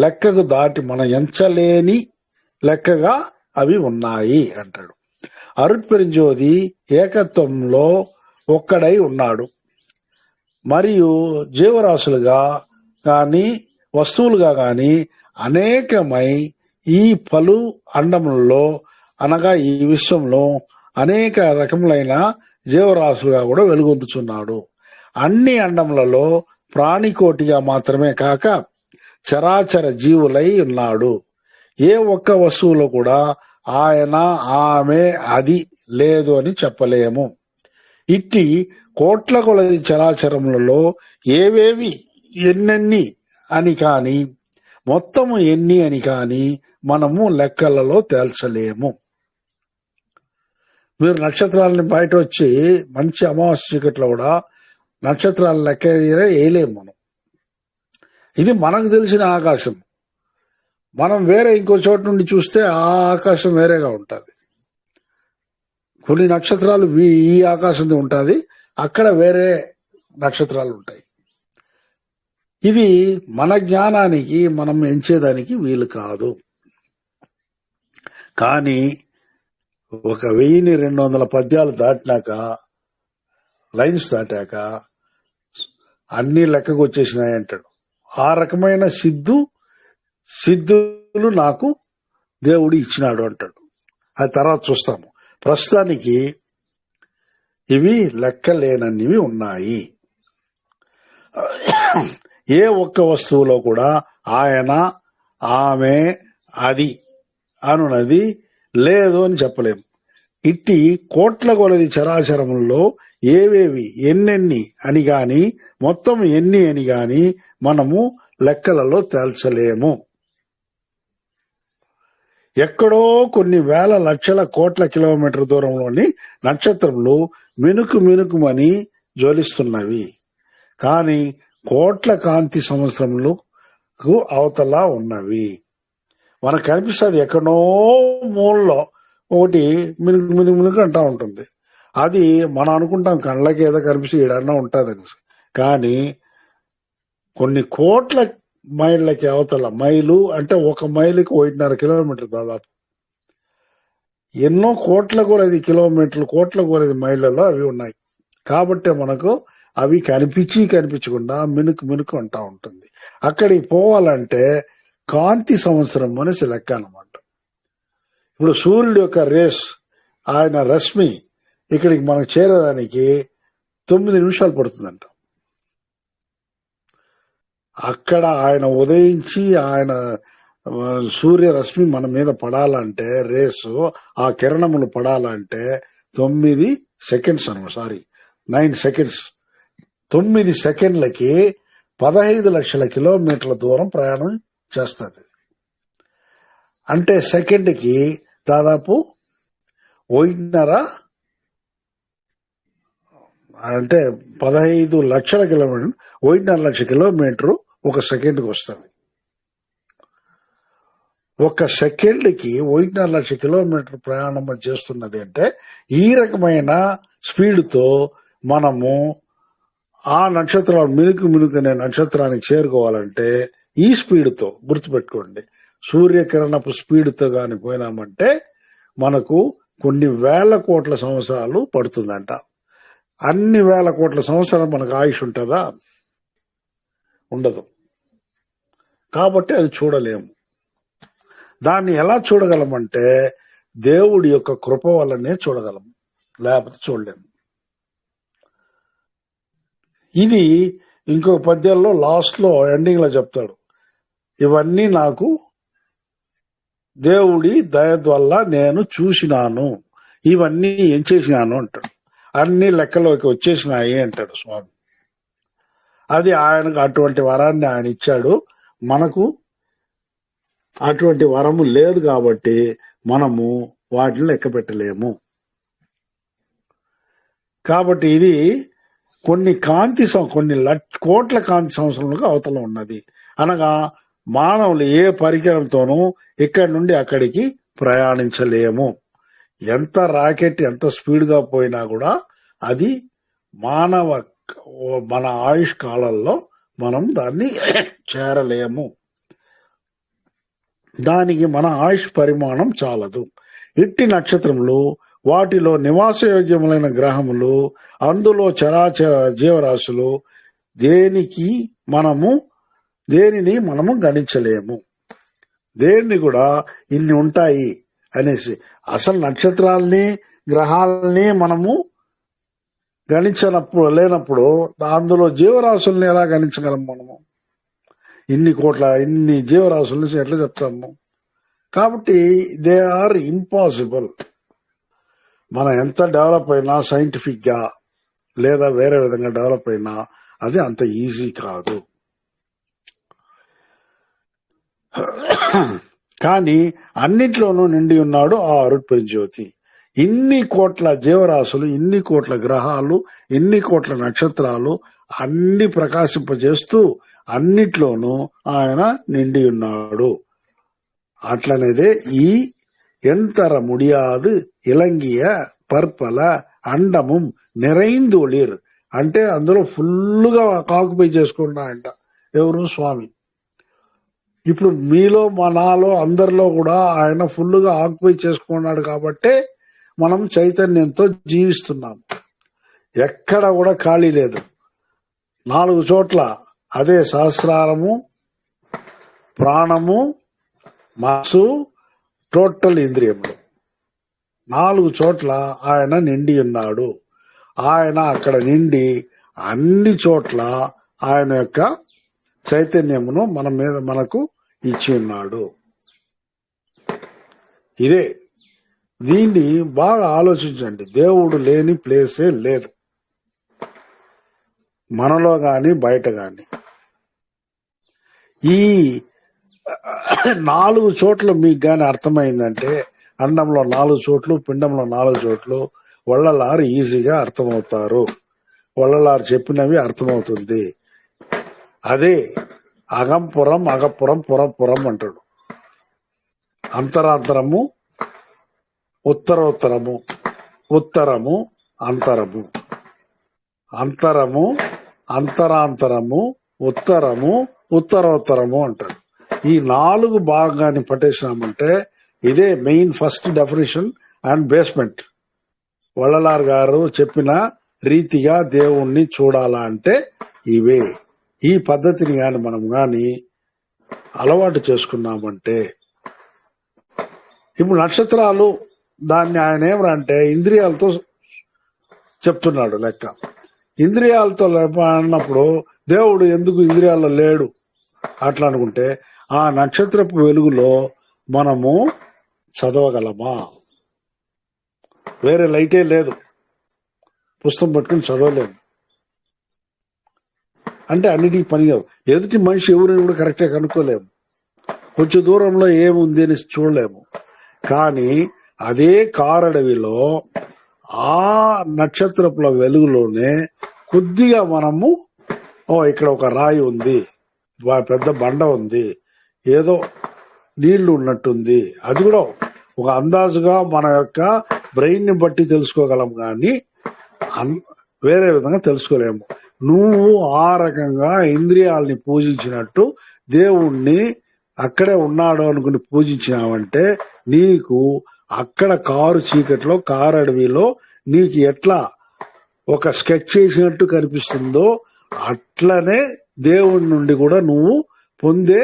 లెక్కకు దాటి మనం ఎంచలేని లెక్కగా అవి ఉన్నాయి అంటాడు. అరుట్పెరింజోది ఏకత్వంలో ఒక్కడై ఉన్నాడు. మరియు జీవరాశులుగా కానీ వస్తువులుగా కానీ అనేకమై ఈ పలు అండములలో అనగా ఈ విశ్వంలో అనేక రకములైన జీవరాశులుగా కూడా వెలుగొందుచున్నాడు. అన్ని అండములలో ప్రాణికోటిగా మాత్రమే కాక చరాచర జీవులై ఉన్నాడు. ఏ ఒక్క వస్తువులో కూడా ఆయన, ఆమె, అది లేదు అని చెప్పలేము. ఇట్టి కోట్ల కొలది చరాచరములలో ఏవేవి ఎన్నెన్ని అని కాని మొత్తము ఎన్ని అని కాని మనము లెక్కలలో తేల్చలేము. మీరు నక్షత్రాలని బయట వచ్చి మంచి అమావాస్య చీకట్లో కూడా నక్షత్రాల లెక్క వేయలేము మనం. ఇది మనకు తెలిసిన ఆకాశం. మనం వేరే ఇంకో చోటు నుండి చూస్తే ఆ ఆకాశం వేరేగా ఉంటుంది. కొన్ని నక్షత్రాలు ఈ ఆకాశం ఉంటుంది, అక్కడ వేరే నక్షత్రాలు ఉంటాయి. ఇది మన జ్ఞానానికి మనం ఎంచేదానికి వీలు కాదు. కానీ 1200 పద్యాలు దాటినాక, లైన్స్ దాటాక అన్ని లెక్కకు వచ్చేసినాయి అంటాడు. ఆ రకమైన సిద్ధులు నాకు దేవుడు ఇచ్చినాడు అంటాడు. అది తర్వాత చూస్తాము. ప్రస్తుతానికి ఇవి లెక్కలేనన్నివి ఉన్నాయి. ఏ ఒక్క వస్తువులో కూడా ఆయన, ఆమె, అది అనున్నది లేదు అని చెప్పలేము. ఇట్టి కోట్ల కొలది చరాచరములలో ఏవేవి ఎన్నెన్ని అని గాని మొత్తం ఎన్ని అని గాని మనము లెక్కలలో తేల్చలేము. ఎక్కడో కొన్ని వేల లక్షల కోట్ల కిలోమీటర్ దూరంలోని నక్షత్రములు మినుకుమని జ్వలిస్తున్నవి. కానీ కోట్ల కాంతి సంవత్సరములకు అవతల ఉన్నవి. మనకు కనిపిస్తుంది ఎక్కడో మూలలో ఒకటి మినుకు అంటా ఉంటుంది. అది మనం అనుకుంటాం కళ్ళకి ఏదో కనిపిస్తే ఏడన్నా ఉంటుంది అని. కానీ కొన్ని కోట్ల మైళ్ళకి అవతల, మైలు అంటే 1 మైలుకి 1.5 కిలోమీటర్ దాదాపు, ఎన్నో కోట్ల కొలది కిలోమీటర్లు, కోట్ల కొలది మైళ్ళలో అవి ఉన్నాయి. కాబట్టి మనకు అవి కనిపించకుండా మినుకు అంటా ఉంటుంది. అక్కడికి పోవాలంటే కాంతి సంవత్సరం అనేసి లెక్క అనమాట. ఇప్పుడు సూర్యుడి యొక్క రేస్, ఆయన రశ్మి ఇక్కడికి మనకు చేరేదానికి 9 నిమిషాలు పడుతుందంట. అక్కడ ఆయన ఉదయించి ఆయన సూర్య రశ్మి మన మీద పడాలంటే, రేసు ఆ కిరణములు పడాలంటే 9 సెకండ్స్ అనమాట. 9 సెకండ్స్. 9 సెకండ్లకి 15 లక్షల కిలోమీటర్ల దూరం ప్రయాణం చేస్తుంది. అంటే సెకండ్కి దాదాపు 1.5, అంటే 15 లక్షల కిలోమీటర్, 1.5 లక్ష కిలోమీటరు ఒక సెకండ్కి వస్తుంది. ఒక సెకండ్కి 1.5 లక్ష కిలోమీటర్ ప్రయాణం చేస్తున్నది అంటే ఈ రకమైన స్పీడ్తో మనము ఆ నక్షత్రాలు మినుకు అనే నక్షత్రానికి చేరుకోవాలంటే ఈ స్పీడ్తో, గుర్తుపెట్టుకోండి, సూర్యకిరణపు స్పీడ్తో కానీ పోయినామంటే మనకు కొన్ని వేల కోట్ల సంవత్సరాలు పడుతుందంట. అన్ని వేల కోట్ల సంవత్సరాలు మనకు ఆయుష్ ఉంటుందా? ఉండదు. కాబట్టి అది చూడలేము. దాన్ని ఎలా చూడగలమంటే దేవుడి యొక్క కృప వల్లనే చూడగలం, లేకపోతే చూడలేము. ఇది ఇంకో పద్యాల్లో లాస్ట్లో ఎండింగ్ లో చెప్తాడు, ఇవన్నీ నాకు దేవుడి దయ వల్ల నేను చూసినాను, ఇవన్నీ ఏం చేసినాను అంటాడు. అన్ని లెక్కలోకి వచ్చేసినాయి అంటాడు స్వామి. అది ఆయనకు అటువంటి వరాన్ని ఆయన ఇచ్చాడు. మనకు అటువంటి వరము లేదు కాబట్టి మనము వాటిని లెక్క పెట్టలేము. కాబట్టి ఇది కొన్ని కొన్ని కోట్ల కాంతి సంవత్సరాలకు అవతల ఉన్నది. అనగా మానవులు ఏ పరికరంతోనూ ఇక్కడి నుండి అక్కడికి ప్రయాణించలేము. ఎంత రాకెట్ ఎంత స్పీడ్గా పోయినా కూడా అది మన ఆయుష్ కాలంలో మనం దాన్ని చేరలేము. దానికి మన ఆయుష్ పరిమాణం చాలదు. ఇట్టి నక్షత్రములు, వాటిలో నివాసయోగ్యములైన గ్రహములు, అందులో చరాచర జీవరాశులు దేనిని మనము గణించలేము. దేన్ని కూడా ఇన్ని ఉంటాయి అనేసి అసలు నక్షత్రాలని గ్రహాలని మనము లేనప్పుడు అందులో జీవరాశుల్ని ఎలా గణించగలం మనము? ఇన్ని జీవరాశుల్ని ఎట్లా చెప్తాము? కాబట్టి దే ఆర్ ఇంపాసిబుల్. మనం ఎంత డెవలప్ అయినా సైంటిఫిక్ గా లేదా వేరే విధంగా డెవలప్ అయినా అది అంత ఈజీ కాదు. కానీ అన్నిట్లోనూ నిండి ఉన్నాడు ఆ అరుట్పరి జ్యోతి. ఇన్ని కోట్ల జీవరాశులు, ఇన్ని కోట్ల గ్రహాలు, ఇన్ని కోట్ల నక్షత్రాలు అన్ని ప్రకాశింపజేస్తూ అన్నిట్లోనూ ఆయన నిండి ఉన్నాడు. అట్లనేదే ఈ ఎంతర ముడియాదు ఇలంగియ పర్పల అండము నిరైందొళిర్ అంటే అందులో ఫుల్గా ఆక్యుపై చేసుకున్నాయంట ఎవరు? స్వామి. ఇప్పుడు మీలో నాలో అందరిలో కూడా ఆయన ఫుల్గా ఆక్యుపై చేసుకున్నాడు కాబట్టే మనం చైతన్యంతో జీవిస్తున్నాం. ఎక్కడ కూడా ఖాళీ లేదు. 4 చోట్ల అదే సహస్రారము, ప్రాణము, మనసు, టోటల్ ఇంద్రియములు 4 చోట్ల ఆయన నిండి ఉన్నాడు. ఆయన అక్కడ నిండి అన్ని చోట్ల ఆయన యొక్క చైతన్యమును మనకు ఇచ్చి ఉన్నాడు. దీన్ని బాగా ఆలోచించండి. దేవుడు లేని ప్లేసే లేదు, మనలో గాని బయట గాని. ఈ 4 చోట్ల మీకు గాని అర్థమైందంటే, అండంలో 4 చోట్లు, పిండంలో 4 చోట్లు, వள்ளలారు ఈజీగా అర్థమవుతారు. వள்ளలారు చెప్పినవి అర్థమవుతుంది. అదే అగంపురం, అగపురం, పురం అంటాడు. అంతరాంతరము, ఉత్తరోత్తరము, ఉత్తరము, అంతరము, అంతరము, అంతరాంతరము, ఉత్తరము, ఉత్తరోత్తరము అంటాడు. ఈ 4 భాగాన్ని పట్టేసినామంటే ఇదే main first definition and basement. Vallalar గారు చెప్పిన రీతిగా దేవుణ్ణి చూడాలా అంటే ఇవే. ఈ పద్ధతిని గాని మనం గాని అలవాటు చేసుకున్నామంటే, ఇప్పుడు నక్షత్రాలు దాన్ని ఆయన ఏమంటే ఇంద్రియాలతో చెప్తున్నాడు లెక్క. ఇంద్రియాలతో అన్నప్పుడు దేవుడు ఎందుకు ఇంద్రియాల్లో లేడు అట్లా అనుకుంటే, ఆ నక్షత్రపు వెలుగులో మనము చదవగలమా? వేరే లైటే లేదు, పుస్తకం పట్టుకుని చదవలేము అంటే అన్నిటికీ పని కాదు. ఎదుటి మనిషి ఎవరిని కూడా కరెక్ట్గా కనుక్కోలేము, కొంచెం దూరంలో ఏముంది అని చూడలేము. కానీ అదే కారడవిలో ఆ నక్షత్రపుల వెలుగులోనే కొద్దిగా మనము ఇక్కడ ఒక రాయి ఉంది, పెద్ద బండ ఉంది, ఏదో నీళ్లు ఉన్నట్టుంది, అది కూడా ఒక అందాజుగా మన యొక్క బ్రెయిన్ ని బట్టి తెలుసుకోగలం, కానీ వేరే విధంగా తెలుసుకోలేము. నువ్వు ఆ రకంగా ఇంద్రియాలని పూజించినట్టు దేవుణ్ణి అక్కడే ఉన్నాడు అనుకుని పూజించినావంటే నీకు అక్కడ కారు చీకట్లో, కారు అడవిలో నీకు ఎట్లా ఒక స్కెచ్ చేసినట్టు కనిపిస్తుందో అట్లనే దేవుడి నుండి కూడా నువ్వు పొందే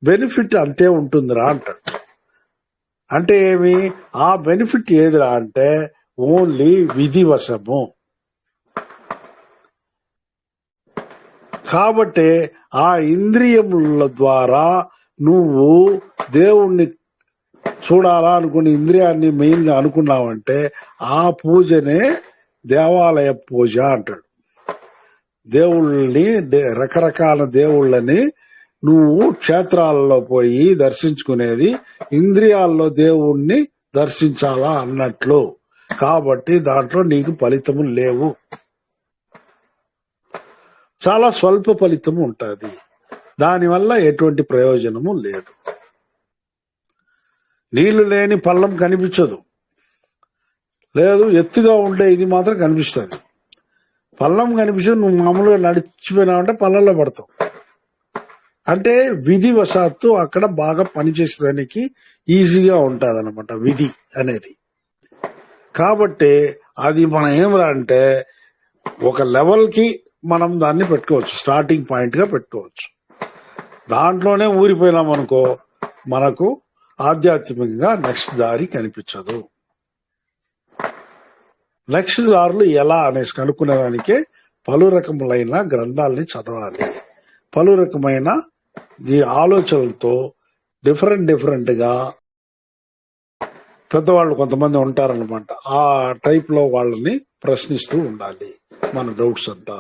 బెనిఫిట్ అంతే ఉంటుందిరా అంటాడు. అంటే ఏమి? ఆ బెనిఫిట్ ఏదిరా అంటే ఓన్లీ విధివశము. కాబట్టి ఆ ఇంద్రియముల ద్వారా నువ్వు దేవుణ్ణి చూడాలా అనుకుని ఇంద్రియాన్ని మెయిన్ గా అనుకున్నావంటే ఆ పూజనే దేవాలయ పూజ అంటాడు. దేవుళ్ళని, రకరకాల దేవుళ్ళని నువ్వు క్షేత్రాలలో పోయి దర్శించుకునేది ఇంద్రియాల్లో దేవుణ్ణి దర్శించాలా అన్నట్లు. కాబట్టి దాంట్లో నీకు ఫలితము లేవు, చాలా స్వల్ప ఫలితము ఉంటుంది, దానివల్ల ఎటువంటి ప్రయోజనము లేదు. నీళ్లు లేని పల్లం కనిపించదు, లేదు ఎత్తుగా ఉండే ఇది మాత్రం కనిపిస్తుంది. పల్లం కనిపించదు, నువ్వు మామూలుగా నడిచిపోయినావంటే పల్లంలో పడతావు. అంటే విధివశాత్తు అక్కడ బాగా పనిచేసేదానికి ఈజీగా ఉంటుంది అనమాట విధి అనేది. కాబట్టి అది మనం ఏమరా అంటే ఒక లెవెల్కి మనం దాన్ని పెట్టుకోవచ్చు, స్టార్టింగ్ పాయింట్గా పెట్టుకోవచ్చు. దాంట్లోనే ఊరిపోయినాం అనుకో మనకు ఆధ్యాత్మికంగా నెక్స్ట్ దారి కనిపించదు. నెక్స్ట్ దారులు ఎలా అనేసి కనుక్కునేదానికే పలు రకములైన గ్రంథాలని చదవాలి. పలు రకమైన ఈ ఆలోచనలతో డిఫరెంట్ గా పెద్దవాళ్ళు కొంతమంది ఉంటారనమాట, ఆ టైప్ లో వాళ్ళని ప్రశ్నిస్తూ ఉండాలి మన డౌట్స్ అంతా.